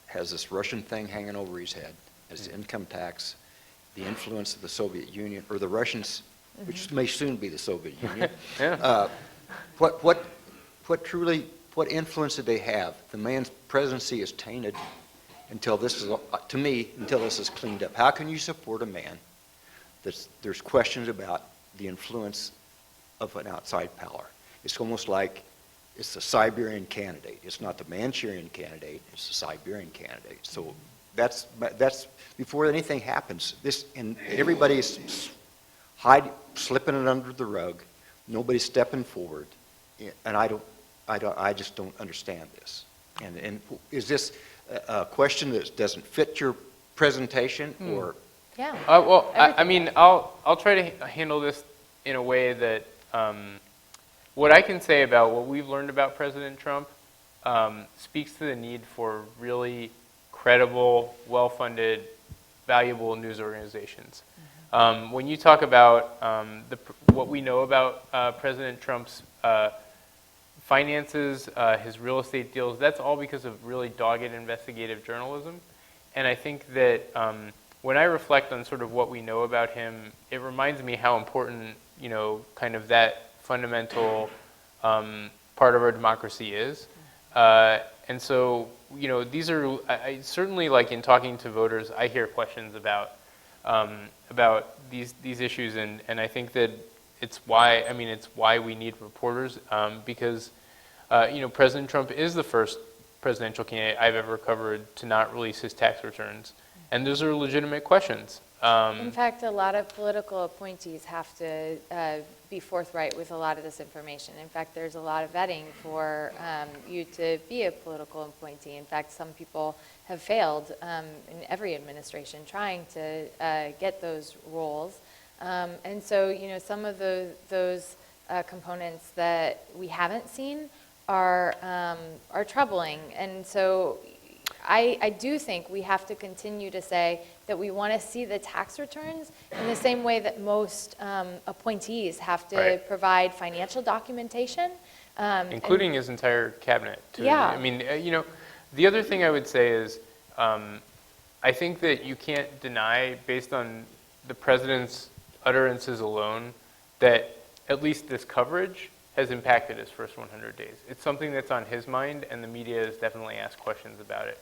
has this Russian thing hanging over his head as Mm-hmm. income tax, the influence of the Soviet Union, or the Russians, which may soon be the Soviet Union. Yeah. What influence did they have? The man's presidency is tainted until this is, to me, until this is cleaned up. How can you support a man there's questions about the influence of an outside power? It's almost like it's the Siberian candidate. It's not the Manchurian candidate. It's the Siberian candidate. So that's before anything happens. And everybody's slipping it under the rug. Nobody's stepping forward, and I just don't understand this. And is this a question that doesn't fit your presentation, or? Yeah. Well, I mean, I'll try to handle this in a way that. What I can say about what we've learned about President Trump speaks to the need for really credible, well-funded, valuable news organizations. Mm-hmm. When you talk about what we know about President Trump's finances, his real estate deals, that's all because of really dogged investigative journalism. And I think that when I reflect on sort of what we know about him, it reminds me how important, kind of that fundamental part of our democracy is. And so, these are, I certainly, like in talking to voters, I hear questions about these issues, and I think that it's why we need reporters, because, President Trump is the first presidential candidate I've ever covered to not release his tax returns. And those are legitimate questions. In fact, a lot of political appointees have to be forthright with a lot of this information. In fact, there's a lot of vetting for you to be a political appointee. In fact, some people have failed in every administration trying to get those roles. And so, some of those components that we haven't seen are troubling. And so I do think we have to continue to say that we want to see the tax returns in the same way that most appointees have to Right. provide financial documentation. Including his entire cabinet, too. Yeah. I mean, the other thing I would say is, I think that you can't deny, based on the president's utterances alone, that at least this coverage has impacted his first 100 days. It's something that's on his mind, and the media has definitely asked questions about it.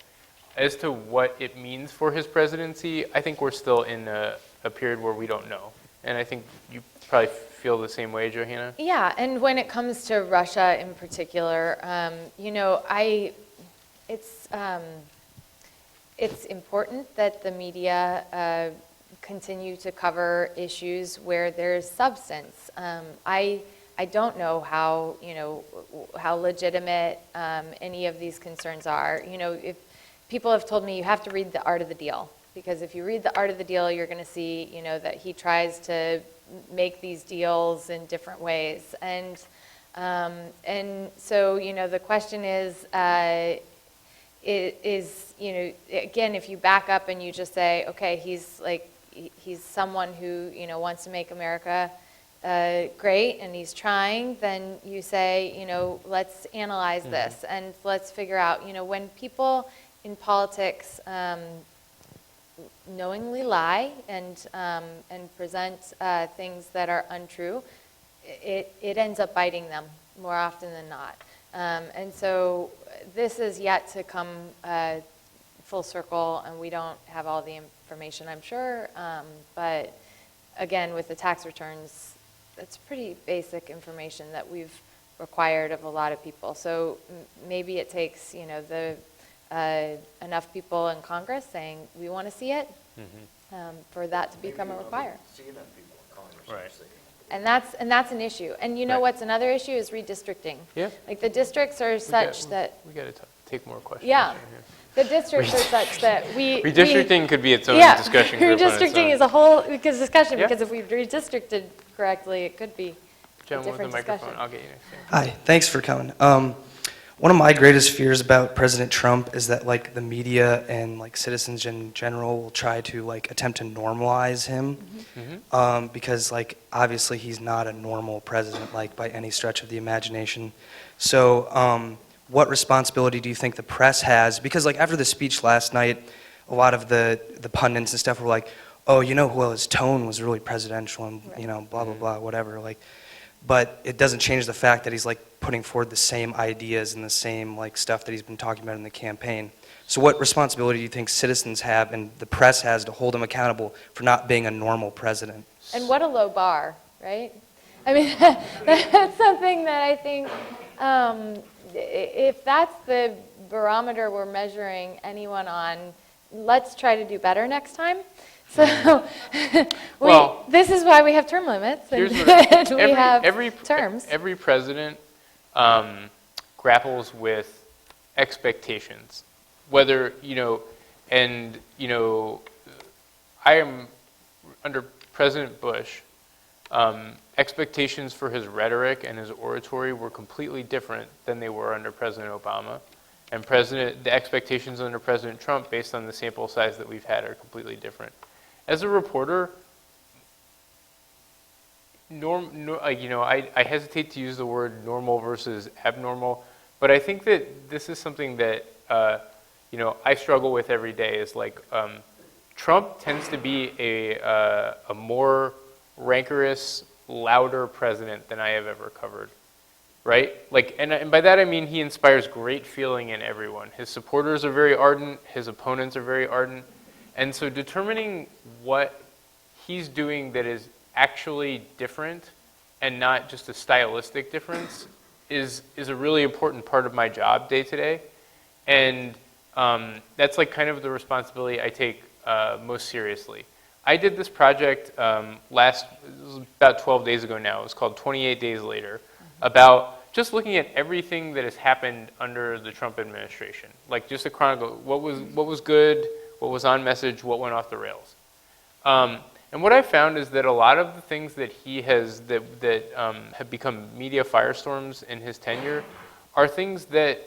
As to what it means for his presidency, I think we're still in a period where we don't know. And I think you probably feel the same way, Johanna? Yeah, and when it comes to Russia in particular, it's important that the media continue to cover issues where there's substance. I don't know how legitimate any of these concerns are. If people have told me you have to read The Art of the Deal, because if you read The Art of the Deal, you're going to see, that he tries to make these deals in different ways, and so the question is, again, if you back up and you just say, okay, he's someone who wants to make America great, and he's trying, then you say, let's analyze this, and let's figure out, when people in politics knowingly lie and present things that are untrue, it ends up biting them more often than not. And so this is yet to come full circle, and we don't have all the information, I'm sure. But again, with the tax returns, that's pretty basic information that we've required of a lot of people. So maybe it takes, enough people in Congress saying we want to see it, for that to become a requirement. Right. And that's an issue. And Right. what's another issue is redistricting. Yeah. Like the districts are such that, We got to take more questions. yeah, Here. the districts are such that Redistricting could be its own yeah, discussion group on its redistricting own. is a whole discussion, Yeah. because if we redistricted correctly, it could be a John, with the different microphone. discussion. I'll get you next time. Hi, thanks for coming. One of my greatest fears about President Trump is that the media and citizens in general will try to attempt to normalize him, because obviously he's not a normal president by any stretch of the imagination. So what responsibility do you think the press has? Because after the speech last night, a lot of the pundits and stuff were like, oh, well, his tone was really presidential and blah blah blah, whatever. But it doesn't change the fact that he's putting forward the same ideas and the same stuff that he's been talking about in the campaign. So what responsibility do you think citizens have and the press has to hold him accountable for not being a normal president? And what a low bar, right? I mean, that's something that I think, if that's the barometer we're measuring anyone on, let's try to do better next time. So Well, this is why we have term limits, and Here's what we have every terms. Every president grapples with expectations, whether I am under President Bush. Expectations for his rhetoric and his oratory were completely different than they were under President Obama, and the expectations under President Trump, based on the sample size that we've had, are completely different. As a reporter, I hesitate to use the word normal versus abnormal, but I think that this is something that I struggle with every day. Is Trump tends to be a more rancorous, louder president than I have ever covered, right? And by that I mean he inspires great feeling in everyone. His supporters are very ardent. His opponents are very ardent. And so determining what he's doing that is actually different and not just a stylistic difference is a really important part of my job day to day. And that's kind of the responsibility I take most seriously. I did this project it was about 12 days ago now. It was called 28 Days Later, about just looking at everything that has happened under the Trump administration. Just a chronicle, what was good, what was on message, what went off the rails. And what I found is that a lot of the things that he has that have become media firestorms in his tenure are things that,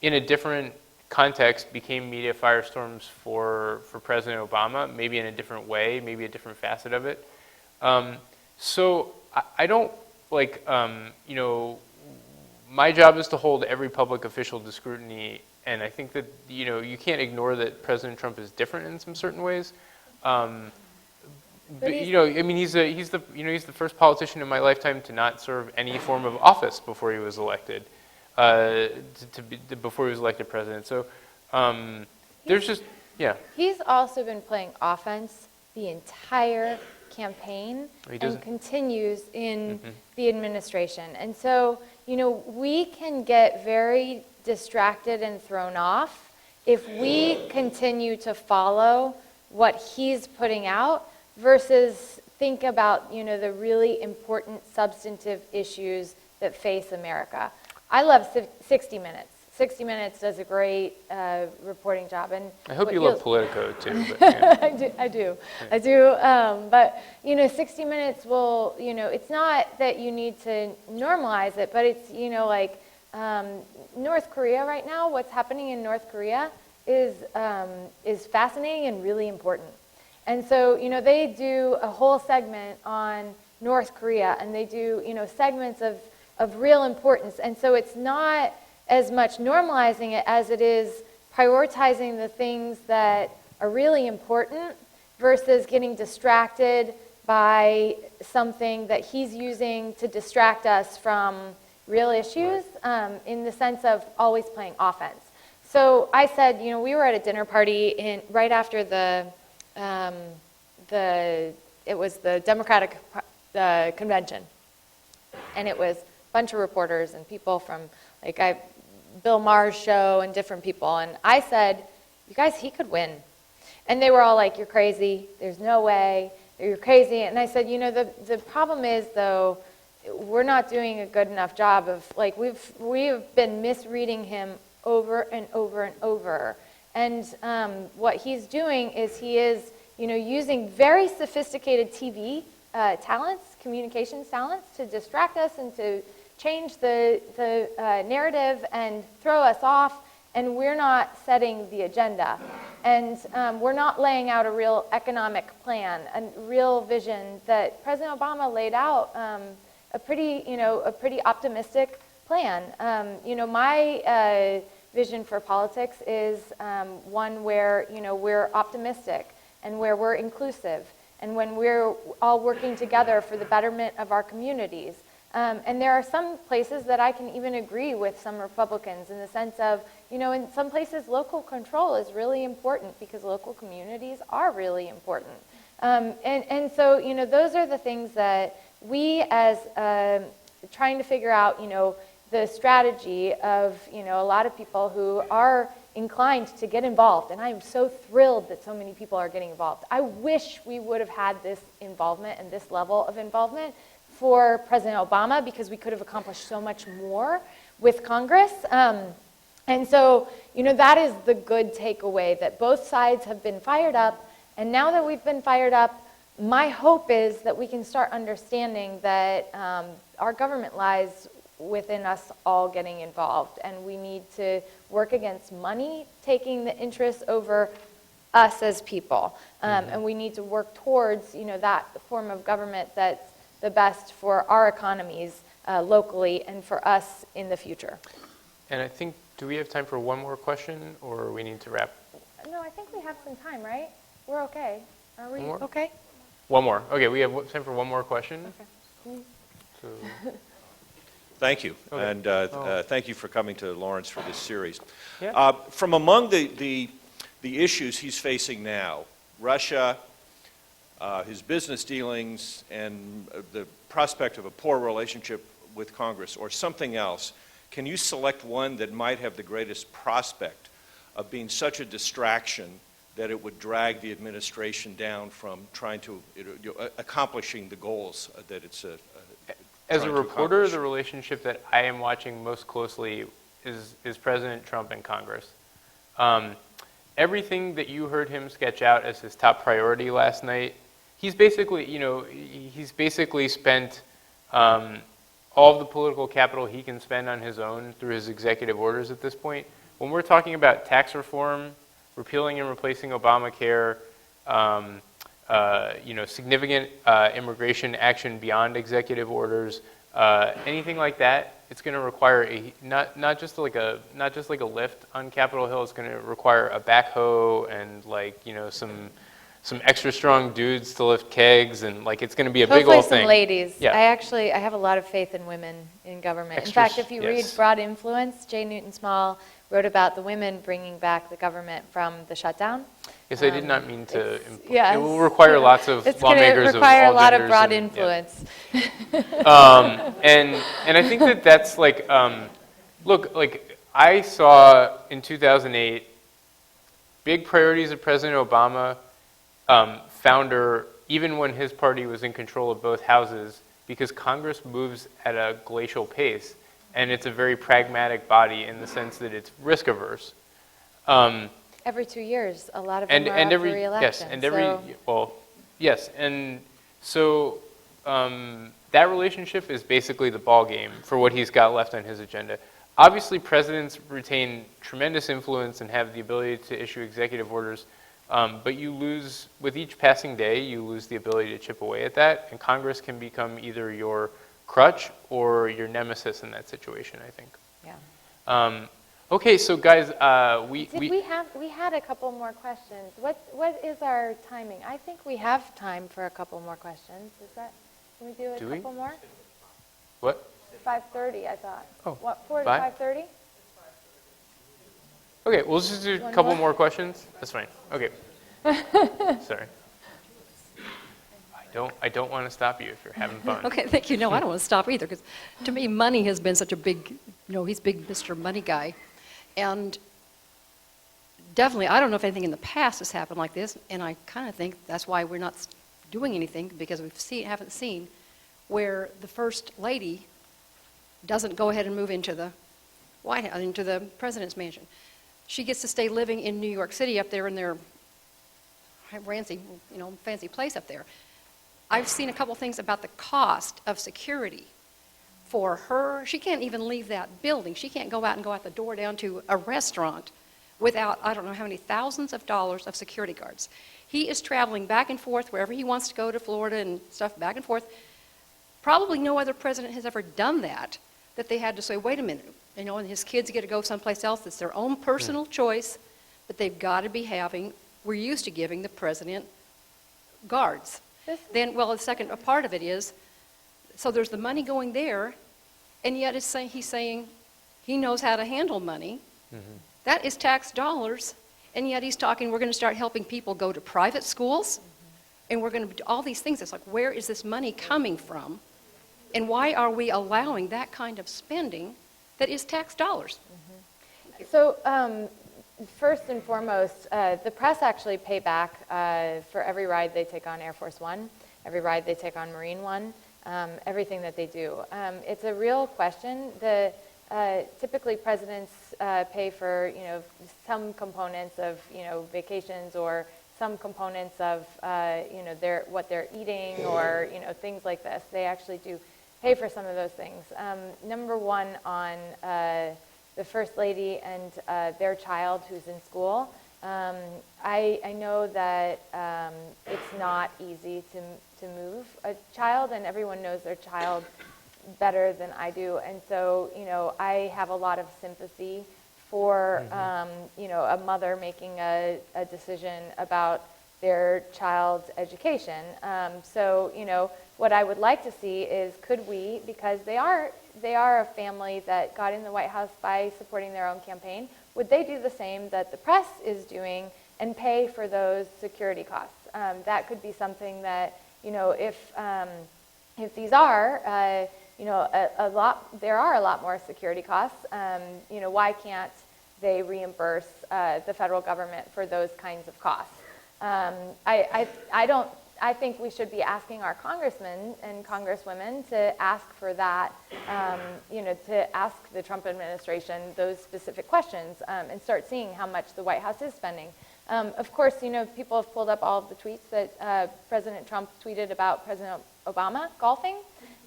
in a different context, became media firestorms for President Obama, maybe in a different way, maybe a different facet of it. So I don't, like, you know, my job is to hold every public official to scrutiny, and I think that, you know, you can't ignore that President Trump is different in some certain ways. But, you know, I mean, he's the first politician in my lifetime to not serve any form of office before he was elected, before he was elected president. So there's just, yeah. He's also been playing offense the entire campaign and continues in the administration. And so, you know, we can get very distracted and thrown off if we continue to follow what he's putting out versus think about, you know, the really important substantive issues that face America. I love 60 Minutes. 60 Minutes does a great reporting job. And I hope you love Politico too. But, yeah. I do. But, you know, 60 Minutes will, you know, it's not that you need to normalize it, but it's, you know, like North Korea right now, what's happening in North Korea is fascinating and really important. And so, you know, they do a whole segment on North Korea, and they do, you know, segments of real importance. And so it's not as much normalizing it as it is prioritizing the things that are really important versus getting distracted by something that he's using to distract us from real issues, in the sense of always playing offense. So I said, you know, we were at a dinner party right after it was the Democratic convention, and it was a bunch of reporters and people from, like, Bill Maher's show and different people, and I said, you guys, he could win. And they were all like, you're crazy, there's no way, you're crazy. And I said, you know, the problem is, though, we're not doing a good enough job of, like, we've been misreading him over and over and over. And what he's doing is he is, you know, using very sophisticated TV talents, communications talents, to distract us and to change the narrative and throw us off, and we're not setting the agenda. And we're not laying out a real economic plan, a real vision that President Obama laid out, a pretty optimistic plan. You know, my vision for politics is one where, you know, we're optimistic and where we're inclusive and when we're all working together for the betterment of our communities. And there are some places that I can even agree with some Republicans in the sense of, you know, in some places local control is really important because local communities are really important. And so, you know, those are the things that we as trying to figure out, you know, the strategy of, you know, a lot of people who are inclined to get involved. And I am so thrilled that so many people are getting involved. I wish we would have had this involvement and this level of involvement for President Obama because we could have accomplished so much more with Congress. And so, you know, that is the good takeaway, that both sides have been fired up. And now that we've been fired up, my hope is that we can start understanding that our government lies within us all getting involved. And we need to work against money taking the interest over us as people. And we need to work towards, you know, that form of government that's the best for our economies locally and for us in the future. And I think, do we have time for one more question, or we need to wrap? No, I think we have some time, right? We're okay. Are we More? okay? One more. Okay, we have time for one more question. Okay. So, Thank you, Okay. and thank you for coming to Lawrence for this series. Yeah. From among the issues he's facing now, Russia, his business dealings, and the prospect of a poor relationship with Congress, or something else, can you select one that might have the greatest prospect of being such a distraction that it would drag the administration down from trying to, accomplishing the goals that it's as a trying to reporter, accomplish? the relationship that I am watching most closely is President Trump and Congress. Everything that you heard him sketch out as his top priority last night, he's basically, you know, he's basically spent all of the political capital he can spend on his own through his executive orders at this point. When we're talking about tax reform, repealing and replacing Obamacare, significant immigration action beyond executive orders, anything like that, it's going to require not just like a lift on Capitol Hill. It's going to require a backhoe and some extra strong dudes to lift kegs, and it's going to be a big old Hopefully thing. some ladies. Yeah. I have a lot of faith in women in government. In fact, if you read Yes. Broad Influence, J. Newton Small wrote about the women bringing back the government from the shutdown. Yes, I did not mean to. Yes. It will require lots of It's going to lawmakers of require all a lot of genders broad and- yeah. influence. And I think that's look, I saw in 2008 big priorities of President Obama, founder, even when his party was in control of both houses, because Congress moves at a glacial pace, and it's a very pragmatic body in the sense that it's risk averse. Every 2 years, a lot of them And are up for every re-election. yes, and every so- well, yes, and so that relationship is basically the ball game for what he's got left on his agenda. Obviously, presidents retain tremendous influence and have the ability to issue executive orders, but you lose with each passing day. You lose the ability to chip away at that, and Congress can become either your crutch or your nemesis in that situation, I think. Yeah. Okay, so guys, We had a couple more questions. What is our timing? I think we have time for a couple more questions. Can we do a Do we? couple more? what? 5:30, I thought. Oh, What, 4 to 5? 5:30? Okay, we'll just do a One couple more? more questions. That's fine. Okay. Sorry. I don't want to stop you if you're having fun. Okay, thank you. No, I don't want to stop either, because to me, money has been such a big, he's big Mr. Money guy. And definitely, I don't know if anything in the past has happened like this, and I kind of think that's why we're not doing anything, because haven't seen where the First Lady doesn't go ahead and move into the White House, into the President's mansion. She gets to stay living in New York City up there in their fancy place up there. I've seen a couple things about the cost of security for her. She can't even leave that building. She can't go out the door down to a restaurant without, I don't know how many thousands of dollars of security guards. He is traveling back and forth wherever he wants to go to Florida and stuff, back and forth. Probably no other president has ever done that they had to say, wait a minute, and his kids get to go someplace else. It's their own personal choice, but they've got to be we're used to giving the president guards. Then, the second part of it is, so there's the money going there, and yet he's saying he knows how to handle money. Mm-hmm. That is tax dollars, and yet he's talking, we're going to start helping people go to private schools, and we're going to do all these things. It's like, where is this money coming from? And why are we allowing that kind of spending that is tax dollars? Mm-hmm. So, first and foremost, the press actually pay back for every ride they take on Air Force One, every ride they take on Marine One, everything that they do. It's a real question. Typically, presidents pay for some components of vacations or some components of what they're eating or things like this. They actually do pay for some of those things. Number one, on the First Lady and their child who's in school. I know that it's not easy to move a child, and everyone knows their child better than I do. And so, I have a lot of sympathy for, a mother making a decision about their child's education. So, what I would like to see is, could we, because they are a family that got in the White House by supporting their own campaign, would they do the same that the press is doing and pay for those security costs? That could be something that, if these are, there are a lot more security costs. Why can't they reimburse the federal government for those kinds of costs? I think we should be asking our congressmen and congresswomen to ask for that, to ask the Trump administration those specific questions and start seeing how much the White House is spending. Of course, people have pulled up all of the tweets that President Trump tweeted about President Obama golfing.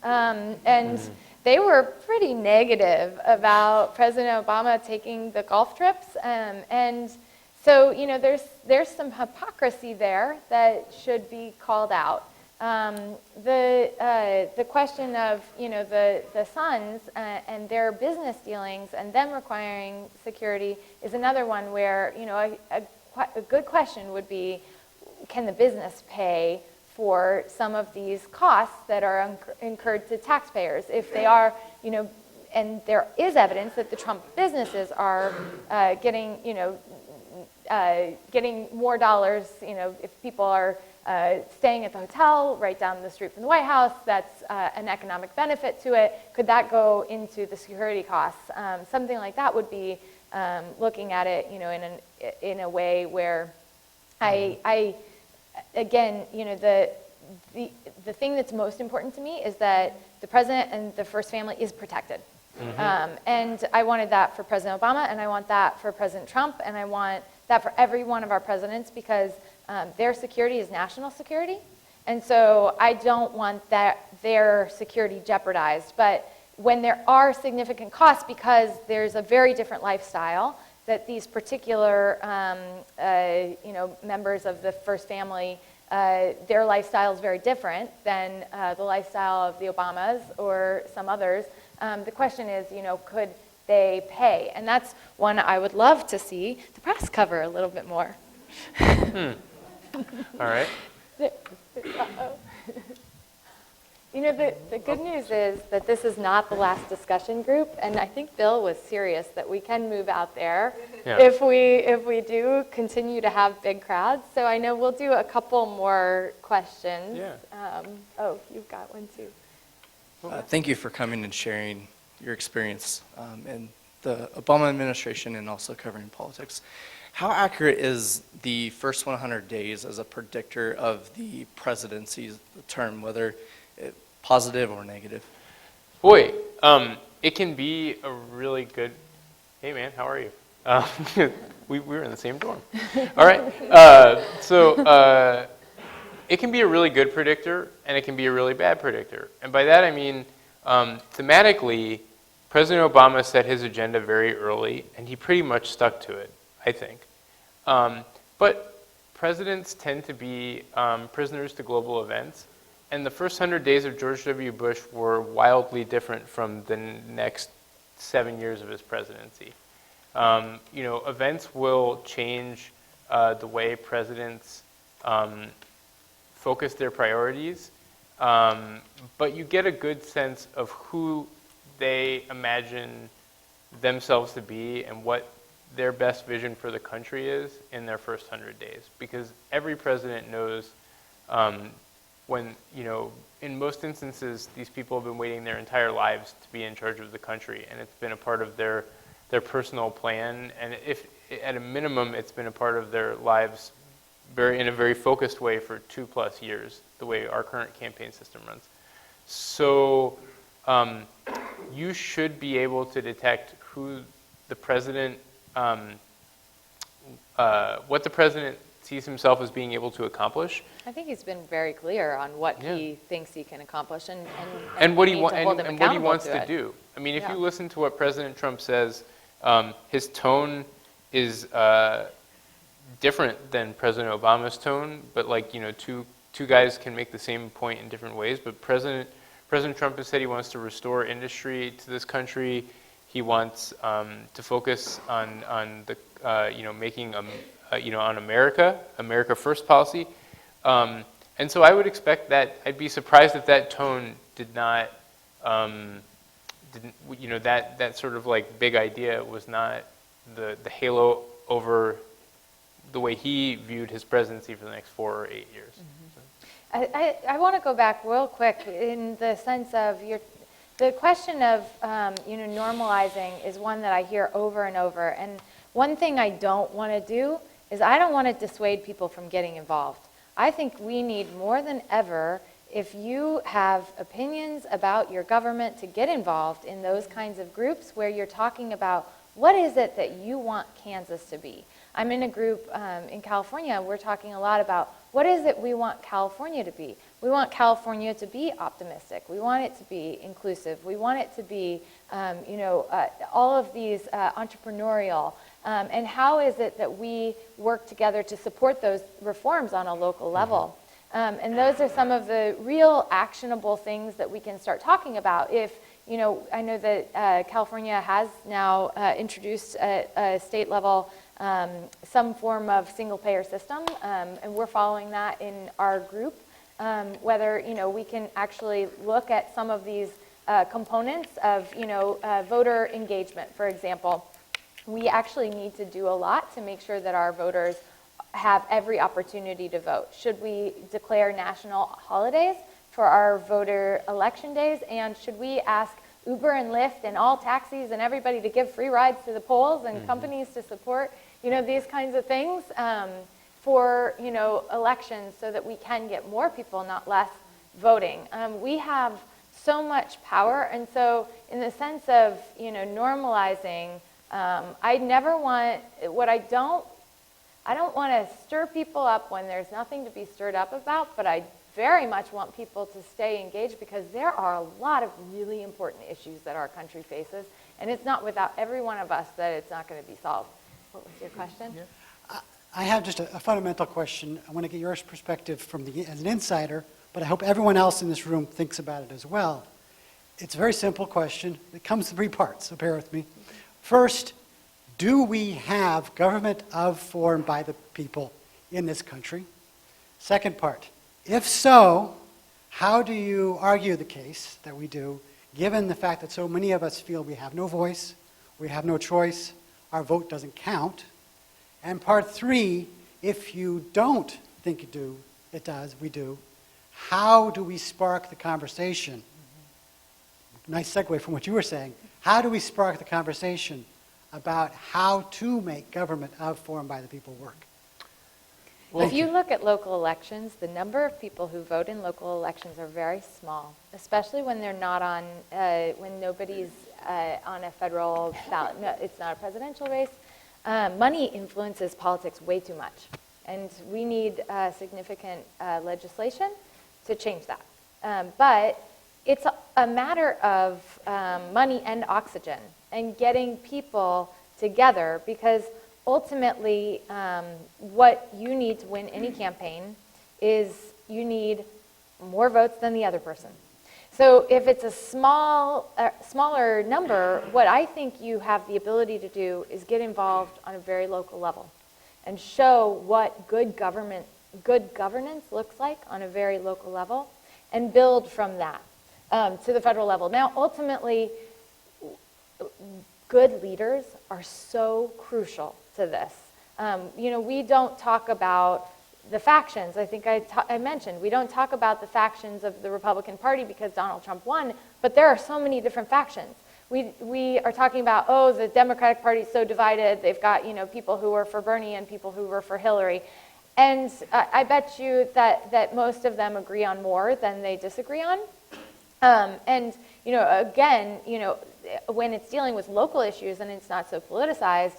And they were pretty negative about President Obama taking the golf trips. And so, you know, there's some hypocrisy there that should be called out. The question of, you know, the sons and their business dealings and them requiring security is another one where, you know, a good question would be, can the business pay for some of these costs that are incurred to taxpayers? If they are, you know, and there is evidence that the Trump businesses are getting, you know, getting more dollars, you know, if people are staying at the hotel right down the street from the White House, that's an economic benefit to it. Could that go into the security costs? Something like that would be looking at it, you know, in a way where I again, you know, the thing that's most important to me is that the president and the first family is protected. And I wanted that for President Obama, and I want that for President Trump, and I want that for every one of our presidents, because their security is national security. And so I don't want their security jeopardized. But when there are significant costs, because there's a very different lifestyle that these particular you know, members of the first family, their lifestyle is very different than the lifestyle of the Obamas or some others. The question is, you know, could they pay? And that's one I would love to see the press cover a little bit more. All right. You know, the good news is that this is not the last discussion group, and I think Bill was serious that we can move out there if we do continue to have big crowds. So I know we'll do a couple more questions. Yeah. Oh, you've got one too. Thank you for coming and sharing your experience in the Obama administration and also covering politics. How accurate is the first 100 days as a predictor of the presidency's term, whether positive or negative? Boy, it can be a really good. Hey, man, how are you? We were in the same dorm. All right. So it can be a really good predictor, and it can be a really bad predictor. And by that I mean, thematically, President Obama set his agenda very early, and he pretty much stuck to it, I think. But presidents tend to be prisoners to global events. And the first 100 days of George W. Bush were wildly different from the next 7 years of his presidency. You know, events will change the way presidents focus their priorities, but you get a good sense of who they imagine themselves to be and what their best vision for the country is in their first 100 days. Because every president knows when, you know, in most instances, these people have been waiting their entire lives to be in charge of the country, and it's been a part of their personal plan, and if at a minimum, it's been a part of their lives in a very focused way for 2+ years, the way our current campaign system runs. So you should be able to detect who the president, what the president sees himself as being able to accomplish. I think he's been very clear on what he thinks he can accomplish and what he wants wants to do. I mean, if you listen to what President Trump says, his tone is different than President Obama's tone, but like, you know, two guys can make the same point in different ways. But President Trump has said he wants to restore industry to this country. He wants to focus on the you know, making you know, on America First policy, and so I would expect that. I'd be surprised if that tone did not, you know, that sort of like big idea was not the halo over the way he viewed his presidency for the next 4 or 8 years. I want to go back real quick in the sense of the question of you know, normalizing is one that I hear over and over. And one thing I don't want to do is I don't want to dissuade people from getting involved. I think we need more than ever, if you have opinions about your government, to get involved in those kinds of groups where you're talking about what is it that you want Kansas to be? I'm in a group in California. We're talking a lot about what is it we want California to be. We want California to be optimistic. We want it to be inclusive. We want it to be, all of these entrepreneurial. And how is it that we work together to support those reforms on a local level? And those are some of the real actionable things that we can start talking about. If, I know that California has now introduced at a state level some form of single-payer system, and we're following that in our group. Whether we can actually look at some of these components of voter engagement, for example. We actually need to do a lot to make sure that our voters have every opportunity to vote. Should we declare national holidays for our voter election days? And should we ask Uber and Lyft and all taxis and everybody to give free rides to the polls and companies to support these kinds of things for elections so that we can get more people, not less, voting? We have so much power, and so in the sense of normalizing, I never want I don't want to stir people up when there's nothing to be stirred up about, but I very much want people to stay engaged because there are a lot of really important issues that our country faces, and it's not without every one of us that it's not going to be solved. What was your question? Yeah. I have just a fundamental question. I want to get your perspective as an insider, but I hope everyone else in this room thinks about it as well. It's a very simple question. It comes in three parts, so bear with me. First, do we have government of, for, and by the people in this country? Second part, if so, how do you argue the case that we do, given the fact that so many of us feel we have no voice, we have no choice, our vote doesn't count? And part three, if you don't think we do, how do we spark the conversation? Nice segue from what you were saying. How do we spark the conversation about how to make government of, for, and by the people work? Well, if you look at local elections, the number of people who vote in local elections are very small, especially when they're not on, when nobody's on a federal ballot. No, it's not a presidential race. Money influences politics way too much, and we need significant legislation to change that. But it's a matter of money and oxygen and getting people together, because ultimately what you need to win any campaign is you need more votes than the other person. So if it's a smaller number, what I think you have the ability to do is get involved on a very local level and show what good governance looks like on a very local level and build from that to the federal level. Now, ultimately, good leaders are so crucial to this. We don't talk about the factions. I think I mentioned, we don't talk about the factions of the Republican Party because Donald Trump won, but there are so many different factions. We are talking about, the Democratic Party is so divided. They've got, people who were for Bernie and people who were for Hillary. And I bet you that most of them agree on more than they disagree on. And, again, when it's dealing with local issues and it's not so politicized,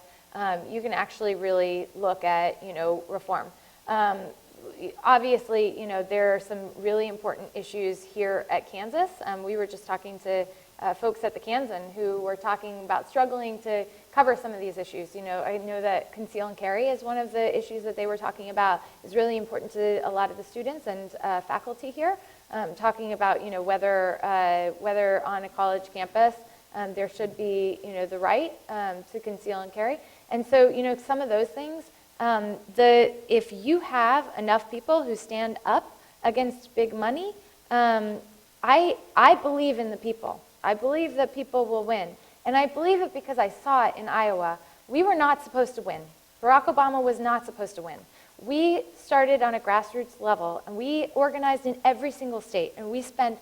you can actually really look at, reform. Obviously, there are some really important issues here at Kansas. We were just talking to folks at the Kansan who were talking about struggling to cover some of these issues. I know that conceal and carry is one of the issues that they were talking about. Is really important to a lot of the students and faculty here. Talking about, whether on a college campus there should be, the right to conceal and carry. And so, some of those things, if you have enough people who stand up against big money, I believe in the people. I believe that people will win. And I believe it because I saw it in Iowa. We were not supposed to win. Barack Obama was not supposed to win. We started on a grassroots level, and we organized in every single state, and we spent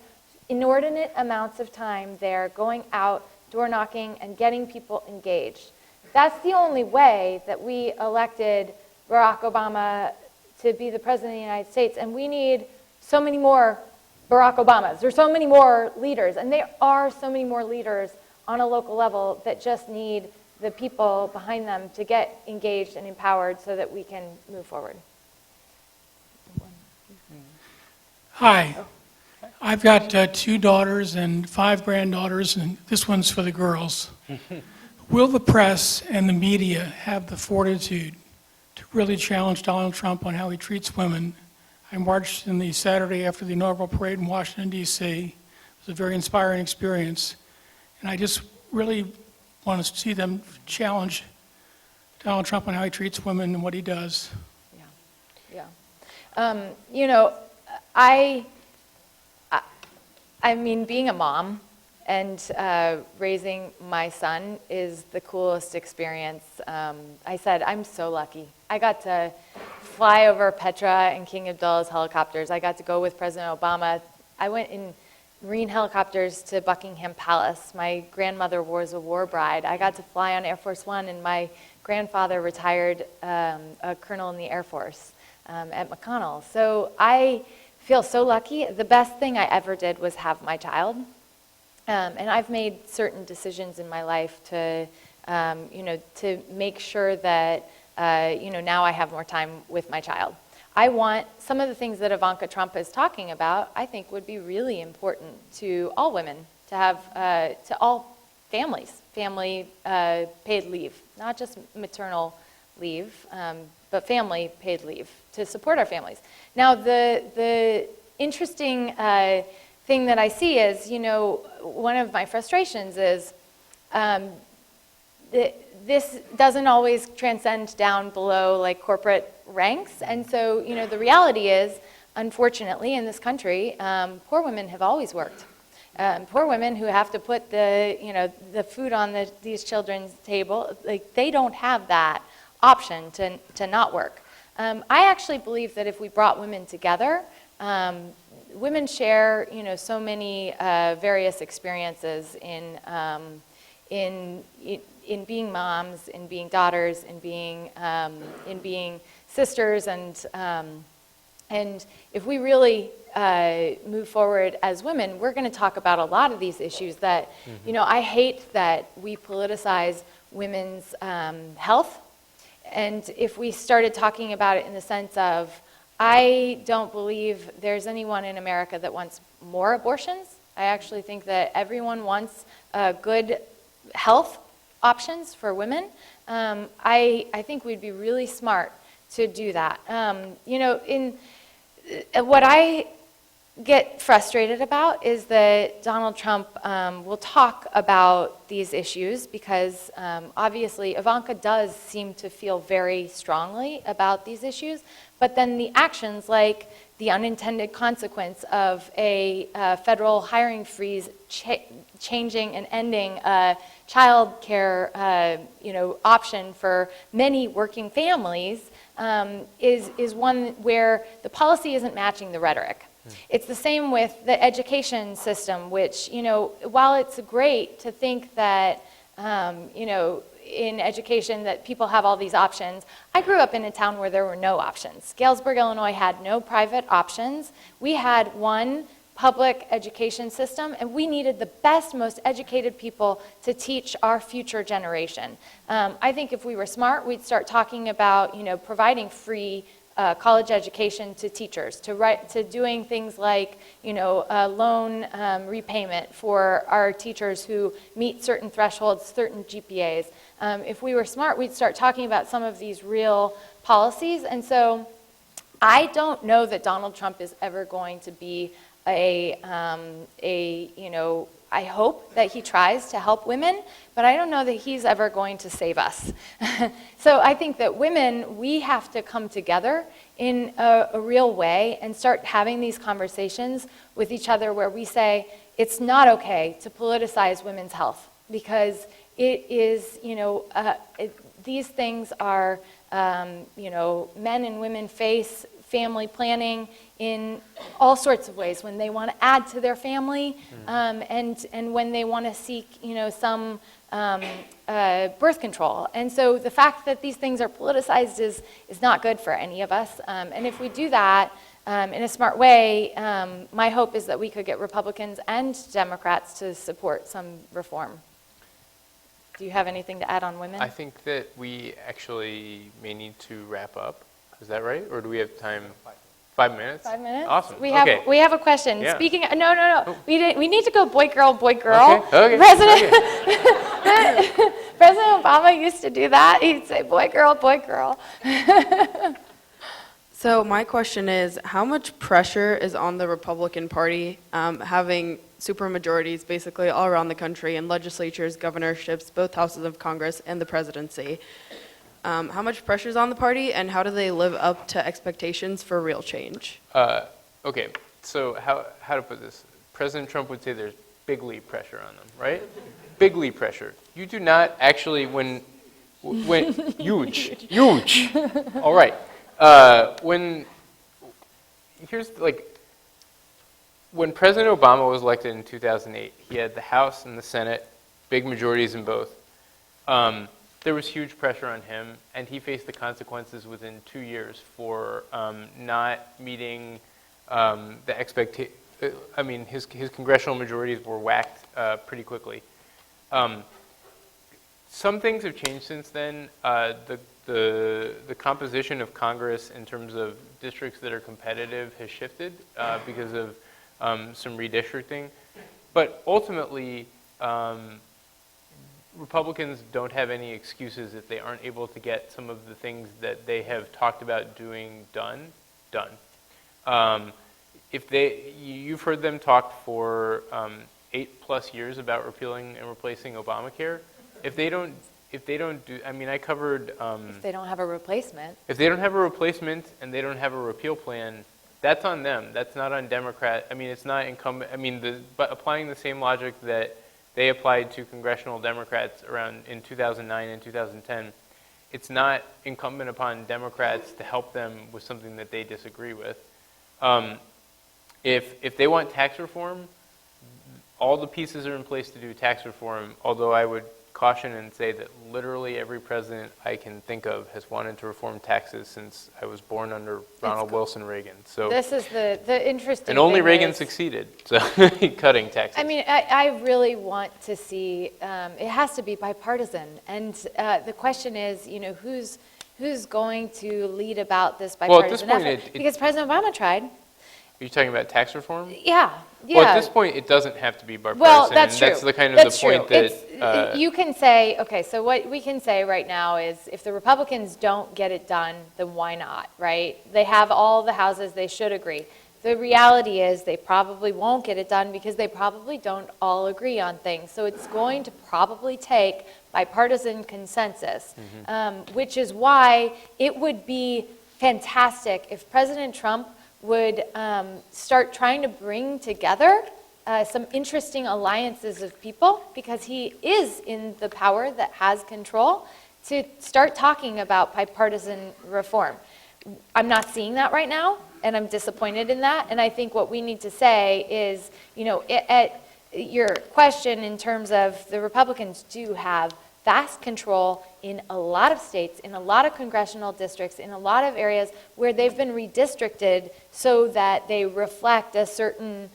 inordinate amounts of time there going out, door knocking, and getting people engaged. That's the only way that we elected Barack Obama to be the president of the United States, and we need so many more Barack Obamas. There's so many more leaders, and there are so many more leaders on a local level that just need the people behind them to get engaged and empowered so that we can move forward. Hi. I've got 2 daughters and 5 granddaughters, and this one's for the girls. Will the press and the media have the fortitude to really challenge Donald Trump on how he treats women? I marched in the Saturday after the inaugural parade in Washington, D.C. It was a very inspiring experience, and I just really want to see them challenge Donald Trump on how he treats women and what he does. Yeah. I mean, being a mom and raising my son is the coolest experience. I said, I'm so lucky. I got to fly over Petra and King Abdullah's helicopters. I got to go with President Obama. I went in Marine helicopters to Buckingham Palace. My grandmother was a war bride. I got to fly on Air Force One, and my grandfather retired a colonel in the Air Force at McConnell. So I feel so lucky. The best thing I ever did was have my child. And I've made certain decisions in my life to, to make sure that, now I have more time with my child. I want some of the things that Ivanka Trump is talking about, I think would be really important to all women, to have, to all families, family paid leave, not just maternal leave, but family paid leave to support our families. Now, the interesting thing that I see is, one of my frustrations is this doesn't always transcend down below like corporate ranks. And so, the reality is, unfortunately, in this country, poor women have always worked. Poor women who have to put the food on these children's table, like they don't have that option to not work. I actually believe that if we brought women together, women share, so many various experiences in being moms, in being daughters, in being sisters, and if we really move forward as women, we're going to talk about a lot of these issues that, I hate that we politicize women's health. And if we started talking about it in the sense of, I don't believe there's anyone in America that wants more abortions. I actually think that everyone wants good health options for women. I think we'd be really smart to do that. What I get frustrated about is that Donald Trump will talk about these issues because obviously Ivanka does seem to feel very strongly about these issues, but then the actions like the unintended consequence of a federal hiring freeze changing and ending child care option for many working families is one where the policy isn't matching the rhetoric. It's the same with the education system, which, while it's great to think that, in education that people have all these options, I grew up in a town where there were no options. Galesburg, Illinois had no private options. We had one public education system, and we needed the best, most educated people to teach our future generation. I think if we were smart, we'd start talking about, providing free college education to teachers, to doing things like, loan repayment for our teachers who meet certain thresholds, certain GPAs. If we were smart, we'd start talking about some of these real policies. And so I don't know that Donald Trump is ever going to be I hope that he tries to help women, but I don't know that he's ever going to save us. So I think that women, we have to come together in a real way and start having these conversations with each other where we say, it's not okay to politicize women's health because it is, these things are, men and women face family planning in all sorts of ways when they want to add to their family and when they want to seek some birth control. And so the fact that these things are politicized is not good for any of us. And if we do that in a smart way, my hope is that we could get Republicans and Democrats to support some reform. Do you have anything to add on women? I think that we actually may need to wrap up. Is that right? Or do we have time? 5 minutes? 5 minutes? Awesome. We Okay. have a question. Yeah. Speaking, no. We need to go boy, girl, boy, girl. Okay. President Obama used to do that. He'd say boy, girl, boy, girl. So my question is, how much pressure is on the Republican Party having supermajorities basically all around the country in legislatures, governorships, both houses of Congress, and the presidency? How much pressure is on the party, and how do they live up to expectations for real change? Okay, so how to put this? President Trump would say there's bigly pressure on them, right? Bigly pressure. You do not actually, when huge. All right. When President Obama was elected in 2008, he had the House and the Senate, big majorities in both. There was huge pressure on him, and he faced the consequences within 2 years for not meeting the expectation. I mean, his congressional majorities were whacked pretty quickly. Some things have changed since then. The composition of Congress in terms of districts that are competitive has shifted because of some redistricting. But ultimately, Republicans don't have any excuses if they aren't able to get some of the things that they have talked about doing done. You've heard them talk for 8+ years about repealing and replacing Obamacare. If they don't do, I mean, I covered. If they don't have a replacement. If they don't have a replacement and they don't have a repeal plan, that's on them. That's not on Democrat. I mean, it's not incumbent. I mean, but applying the same logic that they applied to congressional Democrats around in 2009 and 2010, it's not incumbent upon Democrats to help them with something that they disagree with. If they want tax reform, all the pieces are in place to do tax reform, although I would caution and say that literally every president I can think of has wanted to reform taxes since I was born under Ronald Wilson Reagan. So This is the interesting and only thing Reagan is- succeeded, so cutting taxes. I mean, I really want to see, it has to be bipartisan. And the question is, who's going to lead about this Well, at bipartisan this point, effort? Because President Obama tried. Are you talking about tax reform? Yeah. Well, at this point, it doesn't have to be bipartisan. Well, that's true. And that's the kind of That's the point true. that You can say, okay, so what we can say right now is if the Republicans don't get it done, then why not, right? They have all the houses, they should agree. The reality is they probably won't get it done because they probably don't all agree on things. So it's going to probably take bipartisan consensus, which is why it would be fantastic if President Trump would start trying to bring together some interesting alliances of people, because he is in the power that has control, to start talking about bipartisan reform. I'm not seeing that right now, and I'm disappointed in that. And I think what we need to say is, at your question in terms of the Republicans do have vast control in a lot of states, in a lot of congressional districts, in a lot of areas where they've been redistricted so that they reflect a certain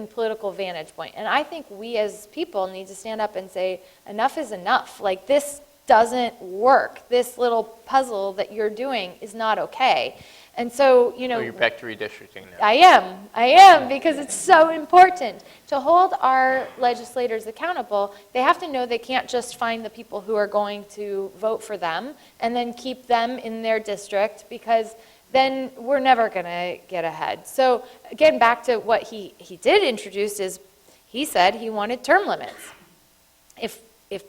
political vantage point. And I think we as people need to stand up and say, enough is enough. Like, this doesn't work. This little puzzle that you're doing is not okay. And so, Oh, you're back to redistricting now. I am, because it's so important. To hold our legislators accountable, they have to know they can't just find the people who are going to vote for them and then keep them in their district, because then we're never going to get ahead. So again, back to what he did introduce is, he said he wanted term limits. If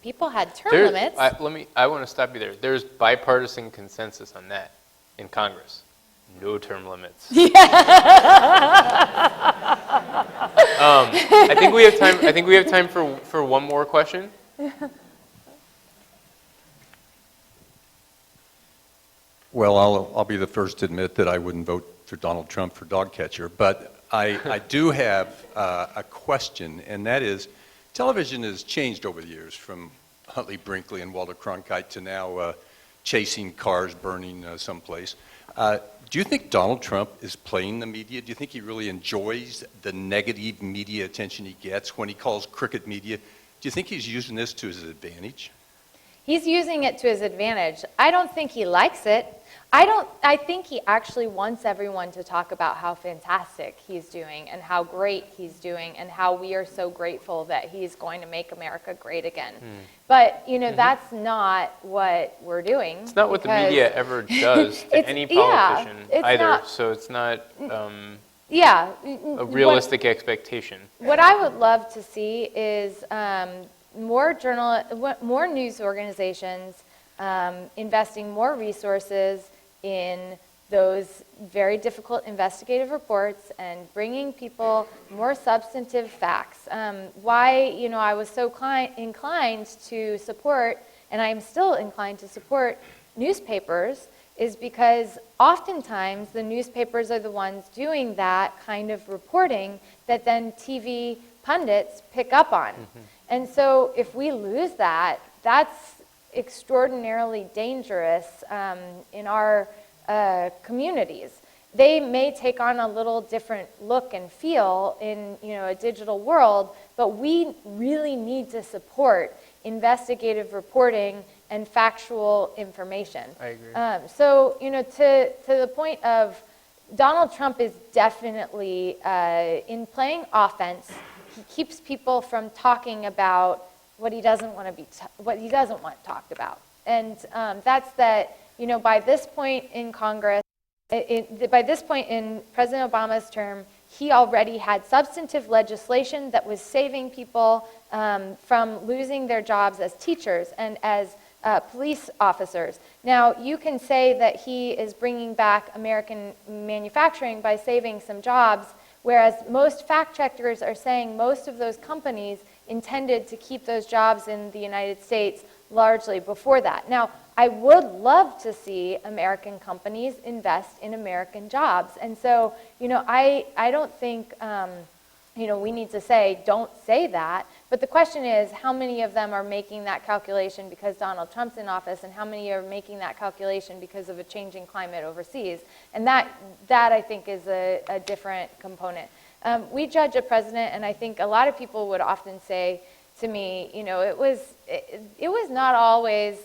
people had term limits... I want to stop you there. There's bipartisan consensus on that in Congress. No term limits. I think we have time. I think we have time for one more question. Well, I'll be the first to admit that I wouldn't vote for Donald Trump for dog catcher, but I do have a question, and that is, television has changed over the years from Huntley Brinkley and Walter Cronkite to now chasing cars burning someplace. Do you think Donald Trump is playing the media? Do you think he really enjoys the negative media attention he gets when he calls cricket media Do you think he's using this to his advantage? He's using it to his advantage. I don't think he likes it. I think he actually wants everyone to talk about how fantastic he's doing and how great he's doing and how we are so grateful that he's going to make America great again. But, that's not what we're doing. It's not what the media ever does to any politician either, so it's not a realistic expectation. What I would love to see is more news organizations investing more resources in those very difficult investigative reports and bringing people more substantive facts. Why, I was so inclined to support, and I'm still inclined to support newspapers, is because oftentimes the newspapers are the ones doing that kind of reporting that then TV pundits pick up on. And so if we lose that, that's extraordinarily dangerous in our communities. They may take on a little different look and feel in a digital world, but we really need to support investigative reporting and factual information. I agree. So to the point of Donald Trump is definitely in playing offense. He keeps people from talking about what he doesn't want talked about, and that's that. By this point in Congress, by this point in President Obama's term, he already had substantive legislation that was saving people from losing their jobs as teachers and as police officers. Now, you can say that he is bringing back American manufacturing by saving some jobs, whereas most fact checkers are saying most of those companies intended to keep those jobs in the United States largely before that. Now, I would love to see American companies invest in American jobs. And so, I don't think, we need to say, don't say that. But the question is, how many of them are making that calculation because Donald Trump's in office, and how many are making that calculation because of a changing climate overseas? And that I think, is a different component. We judge a president, and I think a lot of people would often say to me, it was not always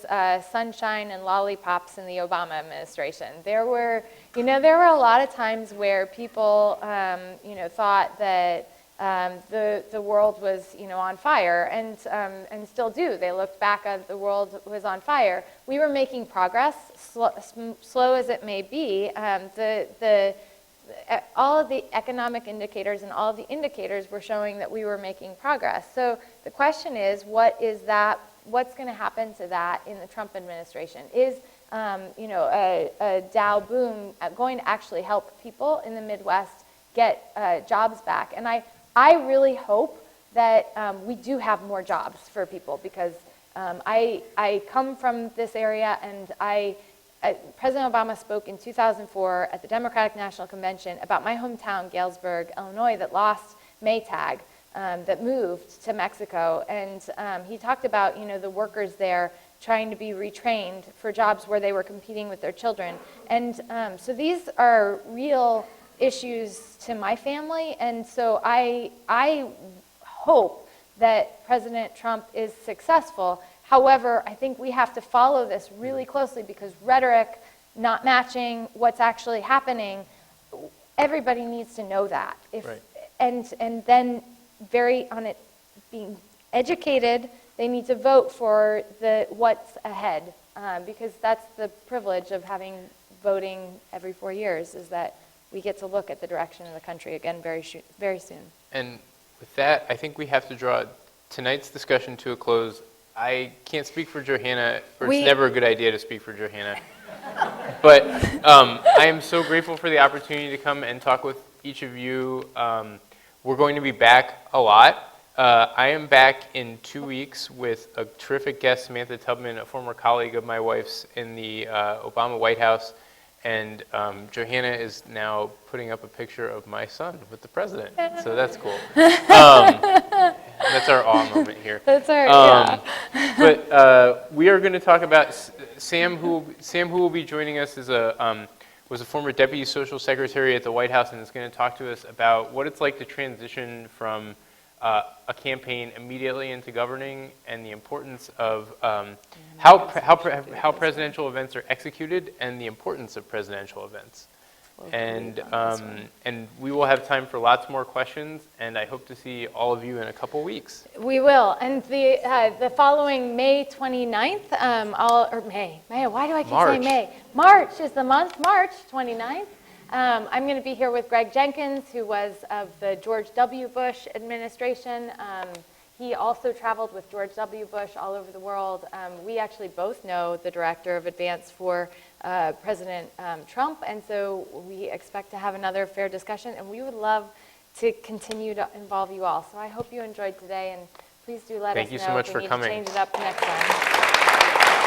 sunshine and lollipops in the Obama administration. There were a lot of times where people, thought that the world was, on fire, and still do. They looked back at the world was on fire. We were making progress, slow as it may be. All of the economic indicators and all of the indicators were showing that we were making progress. So the question is, what's going to happen to that in the Trump administration? Is a Dow boom going to actually help people in the Midwest get jobs back? And I really hope that we do have more jobs for people, because I come from this area, and President Obama spoke in 2004 at the Democratic National Convention about my hometown, Galesburg, Illinois, that lost Maytag, that moved to Mexico. And he talked about, the workers there trying to be retrained for jobs where they were competing with their children. And so these are real issues to my family. And so I hope that President Trump is successful. However, I think we have to follow this really closely, because rhetoric not matching what's actually happening, everybody needs to know that. Right. And then on it being educated, they need to vote for what's ahead, because that's the privilege of having voting every 4 years, is that we get to look at the direction of the country again very soon. And with that, I think we have to draw tonight's discussion to a close. I can't speak for Johanna, or it's never a good idea to speak for Johanna. But I am so grateful for the opportunity to come and talk with each of you. We're going to be back a lot. I am back in 2 weeks with a terrific guest, Samantha Tubman, a former colleague of my wife's in the Obama White House. And Johanna is now putting up a picture of my son with the president. So that's cool. That's our awe moment here. That's our, yeah. But we are going to talk about Sam, who will be joining us, was a former deputy social secretary at the White House, and is going to talk to us about what it's like to transition from a campaign immediately into governing and the importance of how presidential events are executed and the importance of presidential events. And we will have time for lots more questions, and I hope to see all of you in a couple weeks. We will. And the following May 29th, May, why do I keep saying May? March is the month, March 29th. I'm going to be here with Greg Jenkins, who was of the George W. Bush administration. He also traveled with George W. Bush all over the world. We actually both know the director of Advance for President Trump, and so we expect to have another fair discussion, and we would love to continue to involve you all. So I hope you enjoyed today, and please do let us know Thank you so much if for we need coming. to change it up next time.